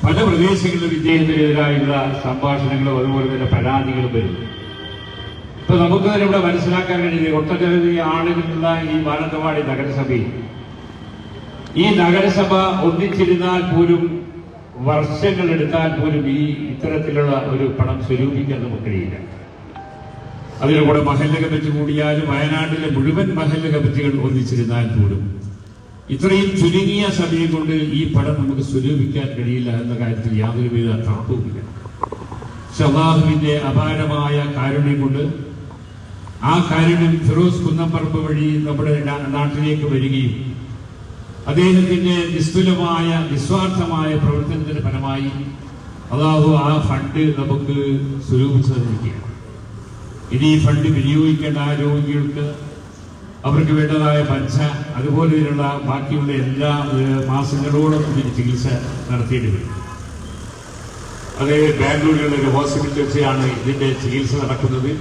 പല പ്രദേശങ്ങളിലും ഇദ്ദേഹത്തിനെതിരായുള്ള സംഭാഷണങ്ങളും അതുപോലെ തന്നെ പരാതികളും വരും. ഇപ്പൊ നമുക്ക് തന്നെ ഇവിടെ മനസ്സിലാക്കാൻ കഴിയുന്നത് ഒട്ടനവധി ആളുകളുള്ള ഈ മാനന്തവാടി നഗരസഭയിൽ ഈ നഗരസഭ ഒന്നിച്ചിരുന്നാൽ പോലും വർഷങ്ങൾ എടുത്താൽ പോലും ഈ ഇത്തരത്തിലുള്ള ഒരു പണം സ്വരൂപിക്കാൻ നമുക്ക് കഴിയില്ല. അതിലൂടെ മഹല്ല് കമ്മിറ്റി കൂടിയാലും വയനാട്ടിലെ മുഴുവൻ മഹല്ല് കമ്മിറ്റികൾ ഒന്നിച്ചിരുന്നാൽ പോലും ഇത്രയും ചുരുങ്ങിയ സമയം കൊണ്ട് ഈ പണം നമുക്ക് സ്വരൂപിക്കാൻ കഴിയില്ല എന്ന കാര്യത്തിൽ യാതൊരുവിധ തർക്കവുമില്ല. അല്ലാഹുവിന്റെ അപാരമായ കാരുണ്യം കൊണ്ട് ആ കാരുണ്യം ഫിറോസ് കുന്നംപറമ്പ് വഴി നമ്മുടെ നാട്ടിലേക്ക് വരികയും അദ്ദേഹത്തിന്റെ നിസ്തുലമായ നിസ്വാർത്ഥമായ പ്രവർത്തനത്തിന്റെ ഫലമായി അല്ലാഹു ആ ഫണ്ട് നമുക്ക് സ്വരൂപിച്ചു തന്നിരിക്കുകയാണ്. ഇനി ഈ ഫണ്ട് വിനിയോഗിക്കേണ്ട ആ രോഗികൾക്ക് അവർക്ക് വേണ്ടതായ പഞ്ച അതുപോലെയുള്ള ബാക്കിയുള്ള എല്ലാ മാസങ്ങളോളം ഇതിന് ചികിത്സ നടത്തേണ്ടി വരും. അത് ബാംഗ്ലൂരിലുള്ള ഒരു ഹോസ്പിറ്റലിൽ വെച്ചാണ് ഇതിന്റെ ചികിത്സ നടക്കുന്നത്.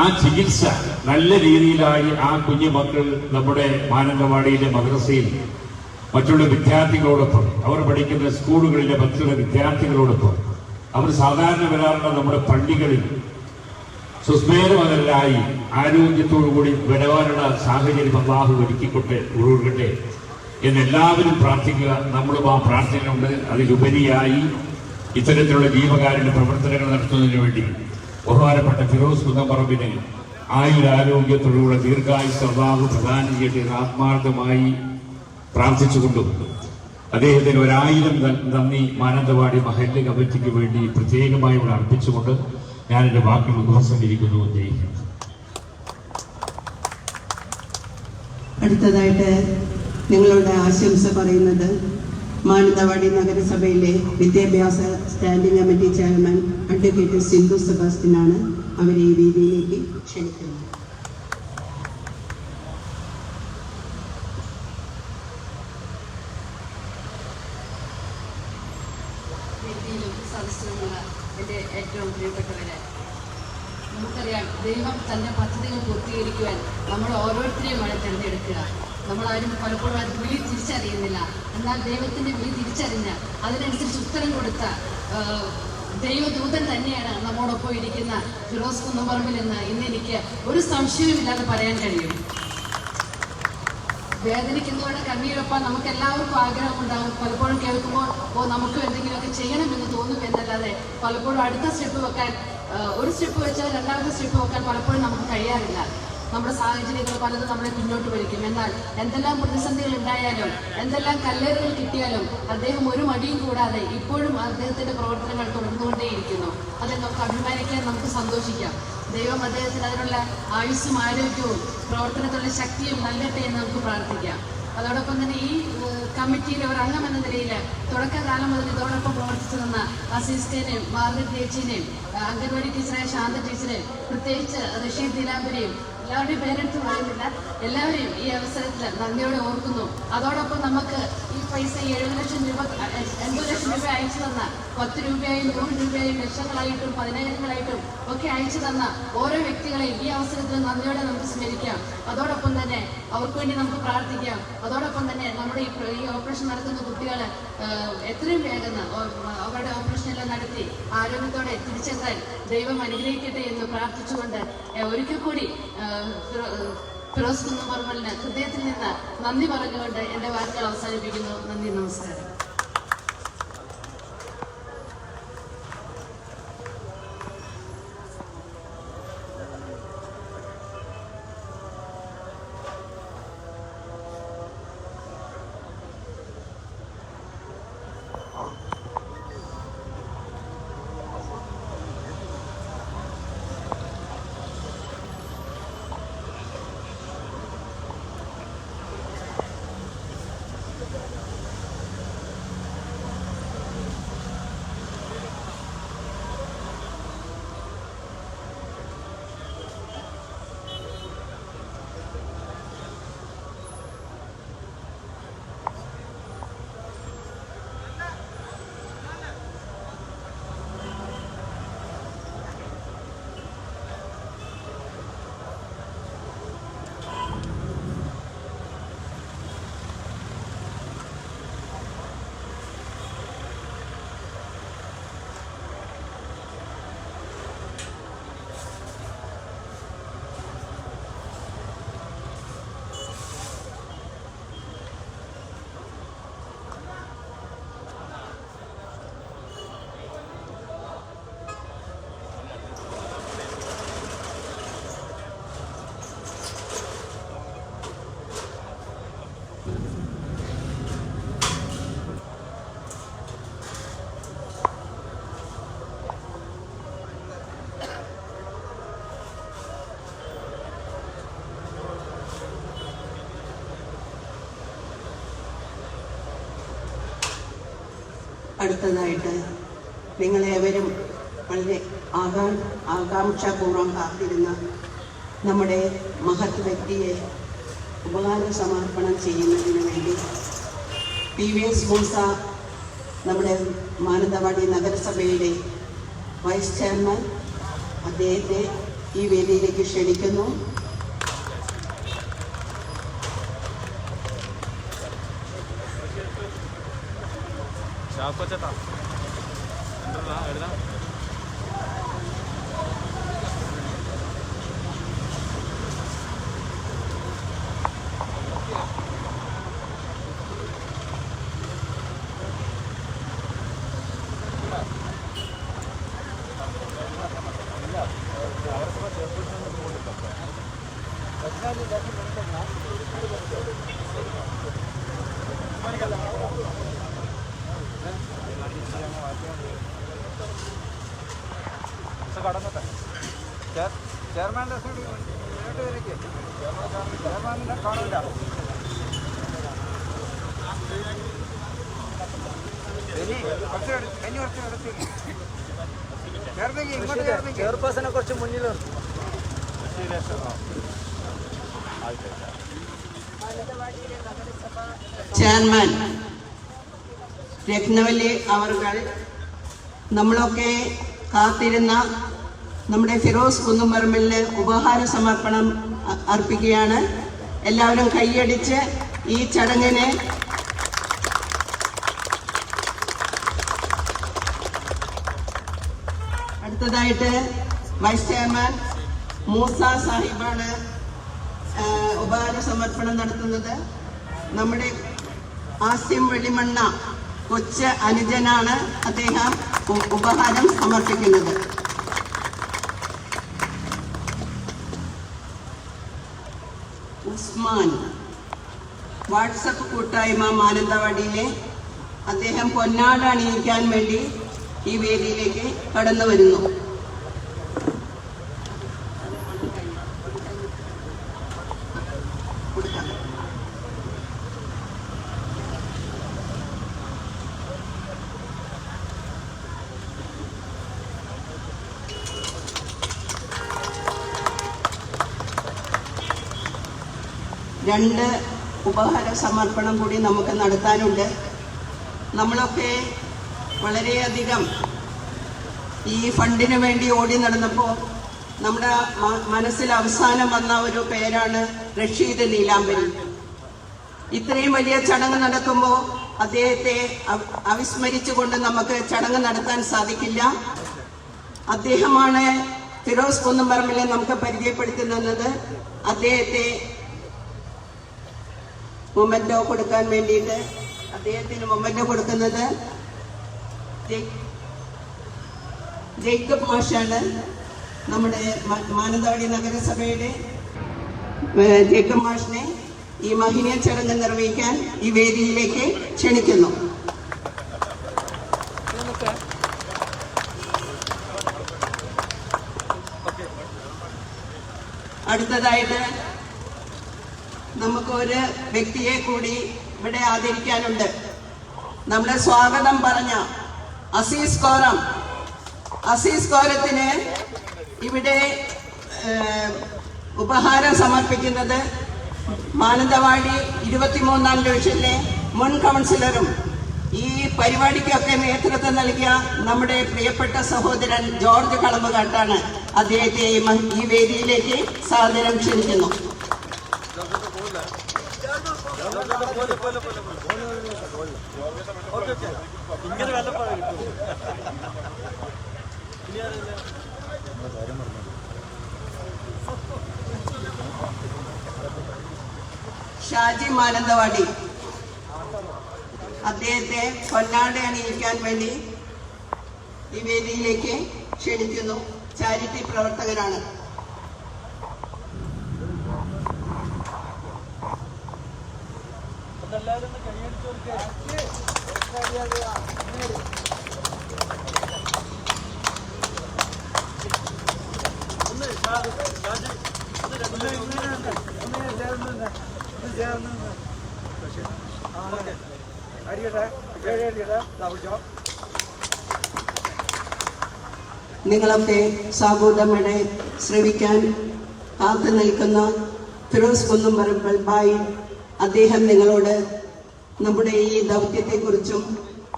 ആ ചികിത്സ നല്ല രീതിയിലായി ആ കുഞ്ഞു മക്കൾ നമ്മുടെ മാനന്തവാടിയിലെ മദ്രസയിൽ മറ്റുള്ള വിദ്യാർത്ഥികളോടൊപ്പം അവർ പഠിക്കുന്ന സ്കൂളുകളിലെ മറ്റുള്ള വിദ്യാർത്ഥികളോടൊപ്പം അവർ സാധാരണ വരാറുള്ള നമ്മുടെ പള്ളികളിൽ സുസ്മേരമകരായി ആരോഗ്യത്തോടുകൂടി വരവാനുള്ള സാഹചര്യം അല്ലാഹു ഒരുക്കട്ടെ എന്നെല്ലാവരും പ്രാർത്ഥിക്കുക. നമ്മളും ആ പ്രാർത്ഥനയുണ്ട്. അതിലുപരിയായി ഇത്തരത്തിലുള്ള ജീവകാരുണ്യ പ്രവർത്തനങ്ങൾ നടത്തുന്നതിന് വേണ്ടി ബഹുമാനപ്പെട്ട ഫിറോസ് കുന്നംപറമ്പിന് ആയുരാരോഗ്യത്തോടുകൂടെ ദീർഘായുസ് അല്ലാഹു പ്രദാനം ചെയ്യട്ടെ എന്ന് ആത്മാർത്ഥമായി പ്രാർത്ഥിച്ചുകൊണ്ടും അദ്ദേഹത്തിന് 1000 നന്ദി മാനന്തവാടി മഹല്ല് കമ്മിറ്റിക്ക് വേണ്ടി പ്രത്യേകമായി ഇവിടെ അർപ്പിച്ചുകൊണ്ട് ഞാൻ എൻ്റെ വാക്കുകൾ ഉപസംഹരിക്കുന്നു. അടുത്തതായിട്ട് നിങ്ങളുടെ ആശംസ പറയുന്നത് മാനന്തവാടി നഗരസഭയിലെ വിദ്യാഭ്യാസ standing committee chairman advocate Sindhu സെബാസ്റ്റ്യനാണ്. അവരെ ഈ വേദിയിലേക്ക് ക്ഷണിക്കുന്നു. എൻ്റെ ഏറ്റവും പ്രിയപ്പെട്ടവരെ, നമുക്കറിയാം ദൈവം തൻ്റെ പദ്ധതികൾ പൂർത്തീകരിക്കുവാൻ നമ്മൾ ഓരോരുത്തരെയും അവിടെ തിരഞ്ഞെടുക്കുക. നമ്മളാരും പലപ്പോഴും അത് വിളി തിരിച്ചറിയുന്നില്ല. എന്നാൽ ദൈവത്തിൻ്റെ വിളി തിരിച്ചറിഞ്ഞ് അതിനനുസരിച്ച് ഉത്തരം കൊടുത്ത ദൈവദൂതൻ തന്നെയാണ് നമ്മോടൊപ്പം ഇരിക്കുന്ന ഫിറോസ് കുന്നംപറമ്പിൽ എന്ന് ഇന്ന് എനിക്ക് ഒരു സംശയവുമില്ലാതെ പറയാൻ കഴിയും. വേദനിക്കുന്നവരുടെ കണ്ണീരൊപ്പം നമുക്ക് എല്ലാവർക്കും ആഗ്രഹമുണ്ടാകും. പലപ്പോഴും കേൾക്കുമ്പോൾ നമുക്ക് എന്തെങ്കിലുമൊക്കെ ചെയ്യണമെന്ന് തോന്നും എന്നല്ലാതെ പലപ്പോഴും അടുത്ത സ്റ്റെപ്പ് വെക്കാൻ, ഒരു സ്റ്റെപ്പ് വെച്ചാൽ രണ്ടാമത്തെ സ്റ്റെപ്പ് വെക്കാൻ പലപ്പോഴും നമുക്ക് കഴിയാറില്ല. നമ്മുടെ സാഹചര്യങ്ങൾ പലതും നമ്മളെ പിന്നോട്ട് വലിക്കും. എന്നാൽ എന്തെല്ലാം പ്രതിസന്ധികൾ ഉണ്ടായാലും എന്തെല്ലാം കല്ലേറുകൾ കിട്ടിയാലും അദ്ദേഹം ഒരു മടിയും കൂടാതെ ഇപ്പോഴും അദ്ദേഹത്തിന്റെ പ്രവർത്തനങ്ങൾ തുടർന്നുകൊണ്ടേയിരിക്കുന്നു. അതിൽ നമുക്ക് അഭിമാനിക്കാൻ, നമുക്ക് സന്തോഷിക്കാം. ദൈവം അദ്ദേഹത്തിന് അതിനുള്ള ആയുസ്സും ആരോഗ്യവും പ്രവർത്തനത്തിലുള്ള ശക്തിയും നൽകട്ടെ എന്ന് നമുക്ക് പ്രാർത്ഥിക്കാം. അതോടൊപ്പം തന്നെ ഈ കമ്മിറ്റിയിലെ ഒരു അംഗം എന്ന നിലയിൽ തുടക്കകാലം മുതൽ ഇതോടൊപ്പം പ്രവർത്തിച്ചു നിന്ന അസീസ്കേനെയും മാർഗരറ്റ് ചേച്ചിനെയും അംഗൻവാടി ടീച്ചറായ ശാന്ത ടീച്ചറെയും പ്രത്യേകിച്ച് റഷീദ് ദിലാംബരെയും എല്ലാവരുടെയും പേരെടുത്ത് പറയുന്നില്ല, എല്ലാവരെയും ഈ അവസരത്തിൽ നന്ദിയോടെ ഓർക്കുന്നു. അതോടൊപ്പം നമുക്ക് ഈ പൈസ 70 ലക്ഷം രൂപ 80 ലക്ഷം രൂപ അയച്ചു തന്ന 10 രൂപയായും 100 രൂപയായും ലക്ഷങ്ങളായിട്ടും 10,000-ങ്ങളായിട്ടും ഒക്കെ അയച്ചു തന്ന ഓരോ വ്യക്തികളെയും ഈ അവസരത്തിൽ നന്ദിയോടെ നമുക്ക് സ്മരിക്കാം. അതോടൊപ്പം തന്നെ അവർക്ക് വേണ്ടി നമുക്ക് പ്രാർത്ഥിക്കാം. അതോടൊപ്പം തന്നെ നമ്മുടെ ഈ ഓപ്പറേഷൻ നടത്തുന്ന കുട്ടികൾ എത്രയും വേഗം അവരുടെ ഓപ്പറേഷൻ എല്ലാം നടത്തി ആരോഗ്യത്തോടെ തിരിച്ചെത്താൻ ദൈവം അനുഗ്രഹിക്കട്ടെ എന്ന് പ്രാർത്ഥിച്ചുകൊണ്ട് ഒരിക്കൽ കൂടി ഫിറോസ് കുന്നംപറമ്പിലിന് ഹൃദയത്തിൽ നിന്ന് നന്ദി പറഞ്ഞുകൊണ്ട് എൻ്റെ വാക്കുകൾ അവസാനിപ്പിക്കുന്നു. നന്ദി, നമസ്കാരം. അടുത്തതായിട്ട് നിങ്ങളേവരും വളരെ ആകാംക്ഷാപൂർവ്വം കാത്തിരുന്ന നമ്മുടെ മഹത് വ്യക്തിയെ ഉപഹാര സമർപ്പണം ചെയ്യുന്നതിന് വേണ്ടി PVS മൂസ നമ്മുടെ മാനന്തവാടി നഗരസഭയുടെ വൈസ് ചെയർമാൻ അദ്ദേഹത്തെ ഈ വേദിയിലേക്ക് ക്ഷണിക്കുന്നു. ചെയർമാൻ്റെ ചെയർമാനെ കാണില്ല. ചെയർപേഴ്സനെ കുറച്ച് മുന്നിൽ ചെയർമാൻ രത്നവല്ലി അവർകൾ നമ്മളൊക്കെ കാത്തിരുന്ന നമ്മുടെ ഫിറോസ് കുന്നുംപറമ്പിലിന് ഉപഹാര സമർപ്പണം അർപ്പിക്കുകയാണ്. എല്ലാവരും കൈയടിച്ച് ഈ ചടങ്ങിനെ അടുത്തതായിട്ട് വൈസ് ചെയർമാൻ മൂസ സാഹിബാണ് ഉപഹാര സമർപ്പണം നടത്തുന്നത്. നമ്മുടെ ആസിം വെളിമണ്ണ കൊച്ച് അനുജനാണ് അദ്ദേഹം ഉപഹാരം സമർപ്പിക്കുന്നത്. ഉസ്മാൻ വാട്സപ്പ് കൂട്ടായ്മ മാനന്തവാടിയിലെ അദ്ദേഹം പൊന്നാട അണിയിക്കാൻ വേണ്ടി ഈ വേദിയിലേക്ക് കടന്നു വരുന്നു. രണ്ട് ഉപഹാര സമർപ്പണം കൂടി നമുക്ക് നടത്താനുണ്ട്. നമ്മളൊക്കെ വളരെയധികം ഈ ഫണ്ടിന് വേണ്ടി ഓടി നടന്നപ്പോൾ നമ്മുടെ മനസ്സിൽ അവസാനം വന്ന ഒരു പേരാണ് റഷീദ് നീലാംബരി. ഇത്രയും വലിയ ചടങ്ങ് നടക്കുമ്പോൾ അദ്ദേഹത്തെ അവിസ്മരിച്ചുകൊണ്ട് നമുക്ക് ചടങ്ങ് നടത്താൻ സാധിക്കില്ല. അദ്ദേഹമാണ് ഫിറോസ് കുന്നുംപറമ്പിലെ നമുക്ക് പരിചയപ്പെടുത്തി തന്നത്. അദ്ദേഹത്തെ മൊമെന്റോ കൊടുക്കാൻ വേണ്ടിയിട്ട് അദ്ദേഹത്തിന് മൊമെന്റോ കൊടുക്കുന്നത് ജേക്കബ് മാഷാണ്. നമ്മുടെ മാനന്തവാടി നഗരസഭയുടെ ജേക്കബ് മാഷിനെ ഈ മഹനീയ ചടങ്ങ് നിർവഹിക്കാൻ ഈ വേദിയിലേക്ക് ക്ഷണിക്കുന്നു. അടുത്തതായിട്ട് നമുക്കൊരു വ്യക്തിയെ കൂടി ഇവിടെ ആദരിക്കാനുണ്ട്. നമ്മുടെ സ്വാഗതം പറഞ്ഞ അസീസ് കോരത്തിന് ഇവിടെ ഉപഹാരം സമർപ്പിക്കുന്നത് മാനന്തവാടി 23-ാം ഡിവിഷനിലെ മുൻ കൗൺസിലറും ഈ പരിപാടിക്കൊക്കെ നേതൃത്വം നൽകിയ നമ്മുടെ പ്രിയപ്പെട്ട സഹോദരൻ ജോർജ് കളമ്പുകാട്ടാണ്. അദ്ദേഹത്തെ ഈ വേദിയിലേക്ക് സാദരം ക്ഷണിക്കുന്നു. ഷാജി മാനന്തവാടി അദ്ദേഹത്തെ പൊന്നാട അണിയിക്കാൻ വേണ്ടി ഈ വേദിയിലേക്ക് ക്ഷണിക്കുന്നു. ചാരിറ്റി പ്രവർത്തകരാണ്. അടിയട്ടെ നിങ്ങളൊക്കെ സാബൂദമ്മയുടെ ശ്രവിക്കാൻ കാത്തു നിൽക്കുന്ന ഫിറോസ് കുന്നുംപറമ്പൽ ഭായി, അദ്ദേഹം നിങ്ങളോട് നമ്മുടെ ഈ ദൗത്യത്തെക്കുറിച്ചും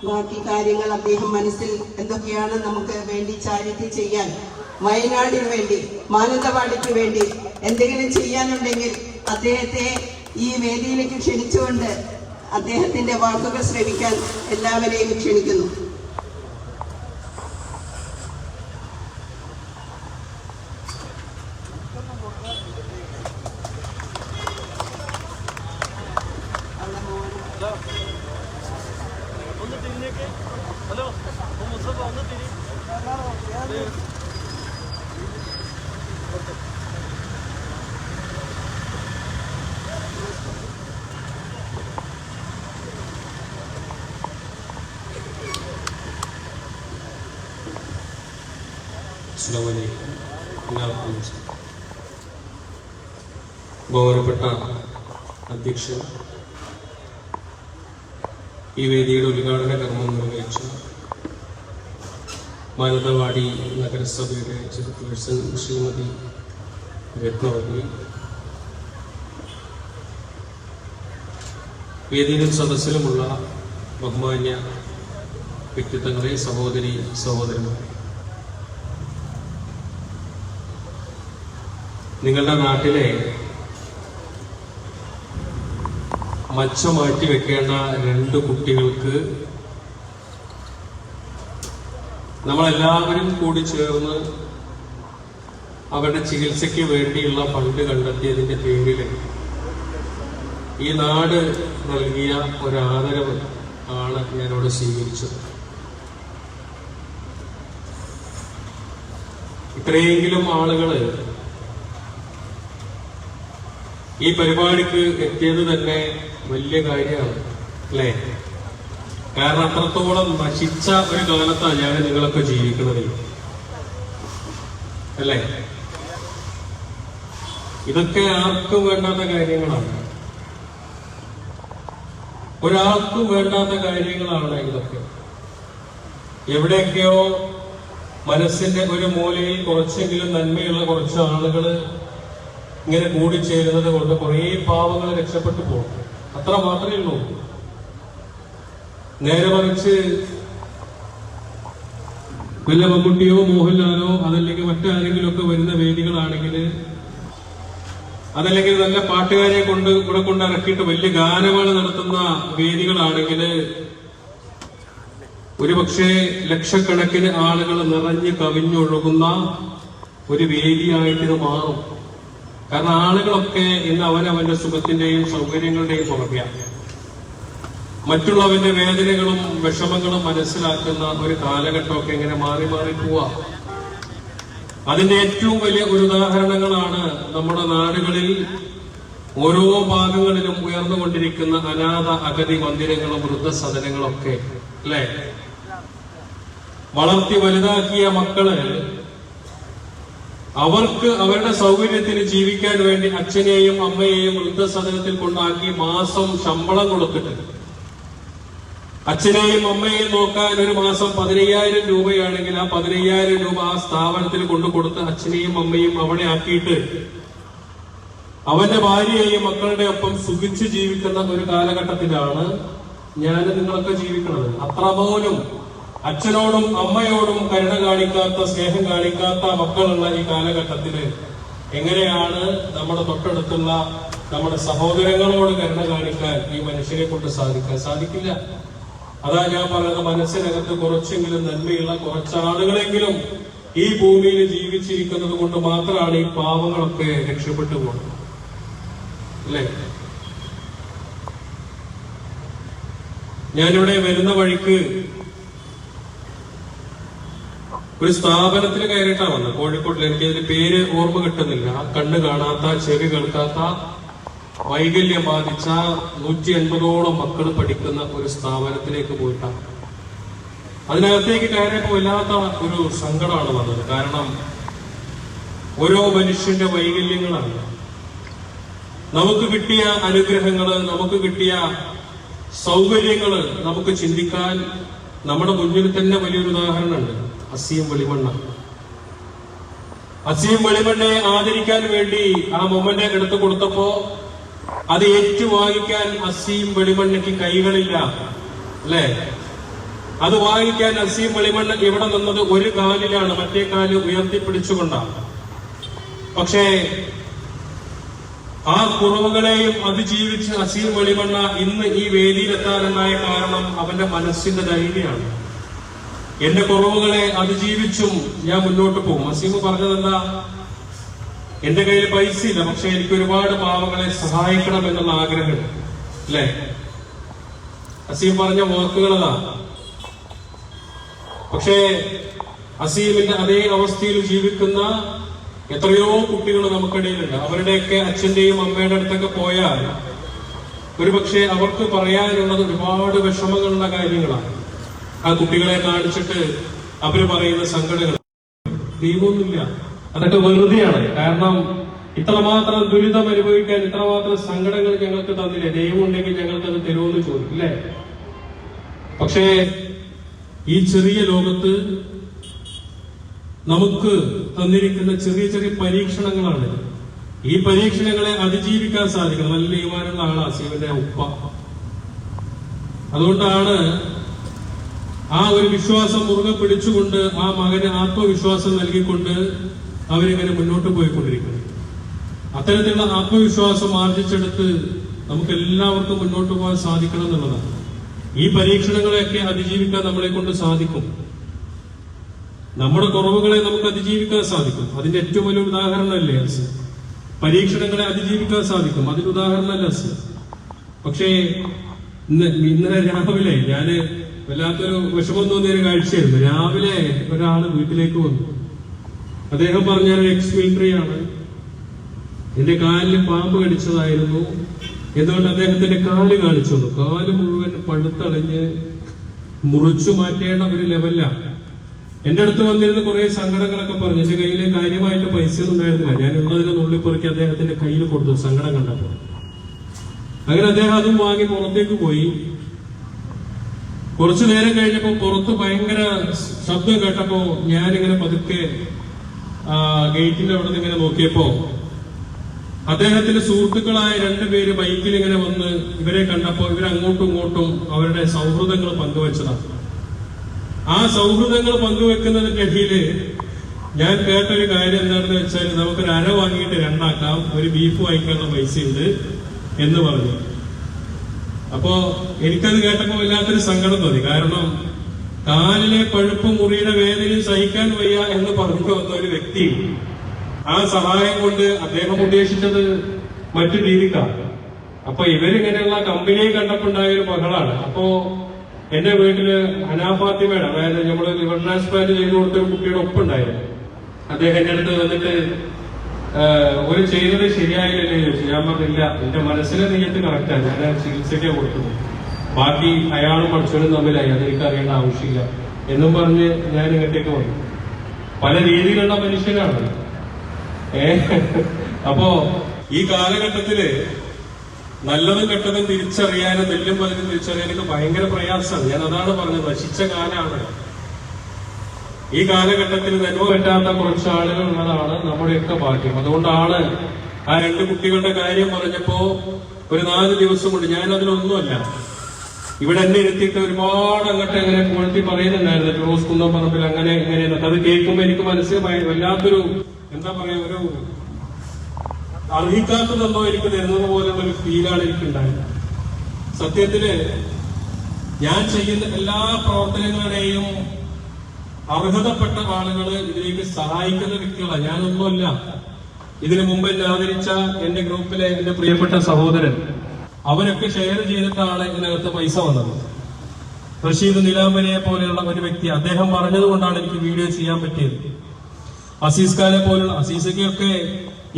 ബാക്കി കാര്യങ്ങൾ അദ്ദേഹം മനസ്സിൽ എന്തൊക്കെയാണ് നമുക്ക് വേണ്ടി ചാരിറ്റി ചെയ്യാൻ, വയനാടിന് വേണ്ടി, മാനന്തവാടിക്ക് വേണ്ടി എന്തെങ്കിലും ചെയ്യാനുണ്ടെങ്കിൽ അദ്ദേഹത്തെ ഈ വേദിയിലേക്ക് ക്ഷണിച്ചുകൊണ്ട് അദ്ദേഹത്തിന്റെ വാക്കുകൾ ശ്രവിക്കാൻ എല്ലാവരെയും ക്ഷണിക്കുന്നു. എല്ലാവർക്കും ബഹുമാനപ്പെട്ട അധ്യക്ഷൻ, ഈ വേദിയുടെ ഉദ്ഘാടന കർമ്മം നിർവഹിച്ച മാനന്തവാടി നഗരസഭയുടെ ചെയർപേഴ്സൺ ശ്രീമതി രത്നവതി, വേദിയിലും സദസ്സിലുമുള്ള ബഹുമാന്യ വ്യക്തിത്വങ്ങളെ, സഹോദരി സഹോദരന്മാരെ, നിങ്ങളുടെ നാട്ടിലെ മച്ച മാറ്റി വെക്കേണ്ട 2 കുട്ടികൾക്ക് നമ്മളെല്ലാവരും കൂടി ചേർന്ന് അവരുടെ ചികിത്സയ്ക്ക് വേണ്ടിയുള്ള ഫണ്ട് കണ്ടെത്തിയതിന്റെ പേരിൽ ഈ നാട് നൽകിയ ഒരാദരവ് ആണ് ഞാനിവിടെ സ്വീകരിച്ചത്. ഇത്രയെങ്കിലും ആളുകള് ഈ പരിപാടിക്ക് എത്തിയത് തന്നെ വലിയ കാര്യമാണ്, അല്ലേ? കാരണം അത്രത്തോളം നശിച്ച ഒരു കാലത്താണ് ഞാൻ നിങ്ങളൊക്കെ ജീവിക്കുന്നത്, അല്ലേ? ഇതൊക്കെ ആർക്കും വേണ്ടാത്ത കാര്യങ്ങളാണ്, ഒരാൾക്കും വേണ്ടാത്ത കാര്യങ്ങളാണ് ഇതൊക്കെ. എവിടെയൊക്കെയോ മനസ്സിന്റെ ഒരു മൂലയിൽ കുറച്ചെങ്കിലും നന്മയുള്ള കുറച്ച് ആളുകള് ഇങ്ങനെ കൂടിച്ചേരുന്നത് കൊണ്ട് കുറേ പാവങ്ങൾ രക്ഷപ്പെട്ടു പോകും, അത്ര മാത്രമേ ഉള്ളൂ. നേരെ മറിച്ച് വല്ല മമ്മൂട്ടിയോ മോഹൻലാലോ അതല്ലെങ്കിൽ മറ്റാരെങ്കിലും ഒക്കെ വരുന്ന വേദികളാണെങ്കിൽ, അതല്ലെങ്കിൽ നല്ല പാട്ടുകാരെ ഇവിടെ കൊണ്ട് ഇറക്കിയിട്ട് വലിയ ഗാനമേള നടത്തുന്ന വേദികളാണെങ്കിൽ ഒരുപക്ഷെ ലക്ഷക്കണക്കിന് ആളുകൾ നിറഞ്ഞു കവിഞ്ഞൊഴുകുന്ന ഒരു വേദിയായിട്ട് ഇത് മാറും. കാരണം ആളുകളൊക്കെ ഇന്ന് അവനവന്റെ സുഖത്തിന്റെയും സൗകര്യങ്ങളുടെയും പുറകെയാണ്. മറ്റുള്ളവന്റെ വേദനകളും വിഷമങ്ങളും മനസ്സിലാക്കുന്ന ഒരു കാലഘട്ടമൊക്കെ ഇങ്ങനെ മാറി മാറി പോവാ. അതിന്റെ ഏറ്റവും വലിയ ഒരു ഉദാഹരണങ്ങളാണ് നമ്മുടെ നാടുകളിൽ ഓരോ ഭാഗങ്ങളിലും ഉയർന്നുകൊണ്ടിരിക്കുന്ന അനാഥ അഗതി മന്ദിരങ്ങളും വൃദ്ധസദനങ്ങളൊക്കെ, അല്ലെ? വളർത്തി വലുതാക്കിയ മക്കള് അവർക്ക് അവരുടെ സൗകര്യത്തിന് ജീവിക്കാൻ വേണ്ടി അച്ഛനെയും അമ്മയെയും വൃദ്ധസദനത്തിൽ കൊണ്ടാക്കി മാസം ശമ്പളം കൊടുത്തിട്ട് അച്ഛനെയും അമ്മയെയും നോക്കാൻ ഒരു മാസം 15,000 രൂപയാണെങ്കിൽ ആ 15,000 രൂപ ആ സ്ഥാപനത്തിൽ കൊണ്ടുകൊടുത്ത് അച്ഛനെയും അമ്മയും അവിടെ ആക്കിയിട്ട് അവന്റെ ഭാര്യയെയും മക്കളുടെ ഒപ്പം സുഖിച്ച് ജീവിക്കുന്ന ഒരു കാലഘട്ടത്തിലാണ് ഞാൻ നിങ്ങളൊക്കെ ജീവിക്കുന്നത്. അത്രപോലും അച്ഛനോടും അമ്മയോടും കരുണ കാണിക്കാത്ത, സ്നേഹം കാണിക്കാത്ത മക്കളുള്ള ഈ കാലഘട്ടത്തില് എങ്ങനെയാണ് നമ്മുടെ തൊട്ടടുത്തുള്ള നമ്മുടെ സഹോദരങ്ങളോട് കരുണ കാണിക്കാൻ ഈ മനുഷ്യരെ കൊണ്ട് സാധിക്കില്ല. അതാ ഞാൻ പറയുന്നത്, മനസ്സിനകത്ത് കുറച്ചെങ്കിലും നന്മയുള്ള കുറച്ചാളുകളെങ്കിലും ഈ ഭൂമിയിൽ ജീവിച്ചിരിക്കുന്നത് കൊണ്ട് മാത്രമാണ് ഈ പാവങ്ങളൊക്കെ രക്ഷപ്പെട്ടു പോകുന്നത്, അല്ലേ? ഞാനിവിടെ വരുന്ന വഴിക്ക് ഒരു സ്ഥാപനത്തിൽ കയറിയിട്ടാണ് വന്നത്, കോഴിക്കോട്ടിൽ. എനിക്കതിന്റെ പേര് ഓർമ്മ കിട്ടുന്നില്ല. കണ്ണ് കാണാത്ത, ചെവി കേൾക്കാത്ത, വൈകല്യം ബാധിച്ച 180ഓളം മക്കൾ പഠിക്കുന്ന ഒരു സ്ഥാപനത്തിലേക്ക് പോയിട്ടാണ്. അതിനകത്തേക്ക് കയറിയപ്പോൾ വല്ലാത്ത ഒരു സങ്കടമാണ് വന്നത്. കാരണം ഓരോ മനുഷ്യന്റെ വൈകല്യങ്ങളാണ്. നമുക്ക് കിട്ടിയ അനുഗ്രഹങ്ങള്, നമുക്ക് കിട്ടിയ സൗകര്യങ്ങള് നമുക്ക് ചിന്തിക്കാൻ നമ്മുടെ മുന്നിൽ തന്നെ വലിയൊരു ഉദാഹരണമുണ്ട്. അസീം വെളിമണ്ണ അസീം വെളിമണ്ണയെ ആദരിക്കാൻ വേണ്ടി ആ മൊമ്മന്റെ എടുത്തു കൊടുത്തപ്പോ അത് ഏറ്റുവാങ്ങിക്കാൻ അസീം വെളിമണ്ണയ്ക്ക് കൈകളില്ല, അല്ലേ? അത് വാങ്ങിക്കാൻ അസീം വെളിമണ്ണ ഇവിടെ നിന്നത് ഒരു കാലിലാണ്, മറ്റേ കാല് ഉയർത്തിപ്പിടിച്ചുകൊണ്ടാണ്. പക്ഷേ ആ കുറവുകളെയും അതിജീവിച്ച് അസീം വെളിമണ്ണ ഇന്ന് ഈ വേദിയിലെത്താനുണ്ടായ കാരണം അവന്റെ മനസ്സിന്റെ ധൈര്യമാണ്. എന്റെ കുറവുകളെ അതിജീവിച്ചും ഞാൻ മുന്നോട്ട് പോകും. അസീം പറഞ്ഞതെന്താ? എന്റെ കയ്യിൽ പൈസ ഇല്ല, പക്ഷെ എനിക്ക് ഒരുപാട് പാവങ്ങളെ സഹായിക്കണം എന്നുള്ള ആഗ്രഹം, അല്ലെ? അസീം പറഞ്ഞ വാക്കുകളതാ. പക്ഷേ അസീമിന്റെ അതേ അവസ്ഥയിൽ ജീവിക്കുന്ന എത്രയോ കുട്ടികൾ നമുക്കിടയിലുണ്ട്. അവരുടെയൊക്കെ അച്ഛന്റെയും അമ്മയുടെ അടുത്തൊക്കെ പോയാൽ ഒരുപക്ഷെ അവർക്ക് പറയാനുള്ളത് ഒരുപാട് വിഷമങ്ങളുള്ള കാര്യങ്ങളാണ്. ആ കുട്ടികളെ കാണിച്ചിട്ട് അവര് പറയുന്ന സങ്കടങ്ങൾ ദൈവമൊന്നുമില്ല, അതൊക്കെ വെറുതെയാണ്. കാരണം ഇത്രമാത്രം ദുരിതം അനുഭവിക്കാൻ, ഇത്രമാത്രം സങ്കടങ്ങൾ ഞങ്ങൾക്ക് തന്നില്ലേ, ദൈവം ഉണ്ടെങ്കിൽ ഞങ്ങൾക്കത് തരുമെന്ന് ചോദിക്കും, അല്ലേ? പക്ഷേ ഈ ചെറിയ ലോകത്ത് നമുക്ക് തന്നിരിക്കുന്ന ചെറിയ ചെറിയ പരീക്ഷണങ്ങളാണ്. ഈ പരീക്ഷണങ്ങളെ അതിജീവിക്കാൻ സാധിക്കണം. നല്ല ഈമാനുള്ള ആളാണ് അസീമിന്റെ ഉപ്പ. അതുകൊണ്ടാണ് ആ ഒരു വിശ്വാസം മുറുകെ പിടിച്ചുകൊണ്ട് ആ മകന് ആത്മവിശ്വാസം നൽകിക്കൊണ്ട് അവരിങ്ങനെ മുന്നോട്ട് പോയിക്കൊണ്ടിരിക്കുന്നത്. അത്തരത്തിലുള്ള ആത്മവിശ്വാസം ആർജിച്ചെടുത്ത് നമുക്ക് എല്ലാവർക്കും മുന്നോട്ട് പോകാൻ സാധിക്കണം എന്നുള്ളതാണ്. ഈ പരീക്ഷണങ്ങളെയൊക്കെ അതിജീവിക്കാൻ നമ്മളെ കൊണ്ട് സാധിക്കും. നമ്മുടെ കുറവുകളെ നമുക്ക് അതിജീവിക്കാൻ സാധിക്കും. അതിന്റെ ഏറ്റവും വലിയ ഉദാഹരണമല്ലേ അസ്? പരീക്ഷണങ്ങളെ അതിജീവിക്കാൻ സാധിക്കും, അതിന്റെ ഉദാഹരണമല്ല അസ്. പക്ഷേ ഇന്നലെ രാവിലെ ഞാന് വല്ലാത്തൊരു വിഷമം തോന്നിയൊരു കാഴ്ചയായിരുന്നു. രാവിലെ ഒരാള് വീട്ടിലേക്ക് വന്നു. അദ്ദേഹം പറഞ്ഞ എക്സ് മിലിറ്ററി ആണ്, എന്റെ കാലിൽ പാമ്പ് കടിച്ചതായിരുന്നു. എന്തുകൊണ്ട് അദ്ദേഹത്തിന്റെ കാല് കാണിച്ചു തന്നു. കാല് മുഴുവൻ പഴുത്തളഞ്ഞ് മുറിച്ചു മാറ്റേണ്ട ഒരു ലെവലിലാണ്. എന്റെ അടുത്ത് വന്നിരുന്ന കുറെ സങ്കടങ്ങളൊക്കെ പറഞ്ഞു. എന്റെ കയ്യിൽ കാര്യമായിട്ട് പൈസ ഒന്നും ഉണ്ടായിരുന്നില്ല. ഞാൻ ഉള്ളതിനെ നുള്ളിപ്പെറുക്കി അദ്ദേഹത്തിന്റെ കയ്യിൽ കൊടുത്തു സങ്കടം കണ്ടപ്പോൾ. അങ്ങനെ അദ്ദേഹം അതും വാങ്ങി പുറത്തേക്ക് പോയി. കുറച്ചു നേരം കഴിഞ്ഞപ്പോ പുറത്ത് ഭയങ്കര ശബ്ദം കേട്ടപ്പോ ഞാനിങ്ങനെ പതുക്കെ ഗേറ്റിന്റെ അവിടെ നിന്ന് ഇങ്ങനെ നോക്കിയപ്പോ അദ്ദേഹത്തിന്റെ സുഹൃത്തുക്കളായ രണ്ടുപേര് ബൈക്കിൽ ഇങ്ങനെ വന്ന് ഇവരെ കണ്ടപ്പോ ഇവരങ്ങോട്ടും ഇങ്ങോട്ടും അവരുടെ സൗഹൃദങ്ങൾ പങ്കുവെച്ചതാണ്. ആ സൗഹൃദങ്ങൾ പങ്കുവെക്കുന്നതിന്റെ ഇടയില് ഞാൻ കേട്ടൊരു കാര്യം എന്താണെന്ന് വെച്ചാൽ, നമുക്കൊരു അര വാങ്ങിയിട്ട് രണ്ടാക്കാം, ഒരു ബീഫ് വാങ്ങിക്കാനുള്ള പൈസയുണ്ട് എന്ന് പറഞ്ഞു. അപ്പോ എനിക്കത് കേട്ടപ്പോ വല്ലാത്തൊരു സങ്കടം തോന്നി. കാരണം കാലിലെ പഴുപ്പ് മുറിയുടെ വേദനയും സഹിക്കാൻ വയ്യ എന്ന് പറഞ്ഞു വന്ന ഒരു വ്യക്തി ആ സഹായം കൊണ്ട് അദ്ദേഹം ഉദ്ദേശിച്ചത് മറ്റു രീതിക്കാണ്. അപ്പൊ ഇവരിങ്ങനെയുള്ള കമ്പനിയെ കണ്ടപ്പോണ്ടായ ഒരു മകളാണ്. അപ്പോ എന്റെ വീട്ടില് അനാഫാത്തിമയുടെ, അതായത് നമ്മള് ലിവർ ട്രാൻസ്പ്ലാന്റ് ചെയ്തു കൊടുത്ത ഒരു കുട്ടിയുടെ ഒപ്പുണ്ടായിരുന്നു. അദ്ദേഹം എന്റെ അടുത്ത് വന്നിട്ട് ഒരു ചെയ്തത് ശരിയായില്ലല്ലേ ചോദിച്ചു. ഞാൻ പറഞ്ഞില്ല, എന്റെ മനസ്സിലെ നെയ്യത്ത് കറക്റ്റാണ്, ഞാൻ ചികിത്സയ്ക്ക് കൊടുത്തത്, ബാക്കി അയാളും പഠിച്ചവനും തമ്മിലായി, അതെനിക്ക് അറിയേണ്ട ആവശ്യമില്ല എന്നും പറഞ്ഞ് ഞാൻ ഇങ്ങോട്ടേക്ക് വന്നു. പല രീതിയിലുള്ള മനുഷ്യനാണ്. അപ്പോ ഈ കാലഘട്ടത്തില് നല്ലതും കെട്ടതും തിരിച്ചറിയാനും നെല്ലും പലതും തിരിച്ചറിയാനൊക്കെ ഭയങ്കര പ്രയാസമാണ്. ഞാൻ അതാണ് പറഞ്ഞത്, നശിച്ച കാലാണ്. ഈ കാലഘട്ടത്തിൽ നന്മ പറ്റാത്ത കുറച്ച് ആളുകൾ ഉള്ളതാണ് നമ്മുടെയൊക്കെ ഭാഗ്യം. അതുകൊണ്ടാണ് ആ രണ്ട് കുട്ടികളുടെ കാര്യം പറഞ്ഞപ്പോ ഒരു 4 ദിവസം കൊണ്ട് ഞാൻ അതിലൊന്നുമല്ല, ഇവിടെ എന്നെ ഇരുത്തിയിട്ട് ഒരുപാട് അങ്ങോട്ട് എങ്ങനെ പുകഴ്ത്തി പറയുന്നുണ്ടായിരുന്നു. ജോസ് കുന്നപ്പറമ്പിൽ അങ്ങനെ എങ്ങനെയെന്നൊക്കെ. അത് കേൾക്കുമ്പോ എനിക്ക് മനസ്സിൽ വല്ലാത്തൊരു എന്താ പറയാ, ഒരു അർഹിക്കാത്തതെന്നോ എനിക്ക് തരുന്നത് പോലെയുള്ള ഒരു ഫീലാണ് എനിക്കുണ്ടായത്. സത്യത്തില് ഞാൻ ചെയ്യുന്ന എല്ലാ പ്രവർത്തനങ്ങളുടെയും അർഹതപ്പെട്ട ആളുകൾ ഇതിലേക്ക് സഹായിക്കുന്ന വ്യക്തികളാണ്. ഞാനൊന്നുമല്ല. ഇതിനു മുമ്പ് എന്നെ ആദരിച്ച എന്റെ ഗ്രൂപ്പിലെ എന്റെ പ്രിയപ്പെട്ട സഹോദരൻ, അവരൊക്കെ ഷെയർ ചെയ്തിട്ടാണ് ഇതിനകത്ത് പൈസ വന്നത്. റഷീദ് നിലാമനെ പോലെയുള്ള ഒരു വ്യക്തി, അദ്ദേഹം പറഞ്ഞത് കൊണ്ടാണ് എനിക്ക് വീഡിയോ ചെയ്യാൻ പറ്റിയത്. അസീസ് ഖാനെ പോലുള്ള, അസീസൊക്കെ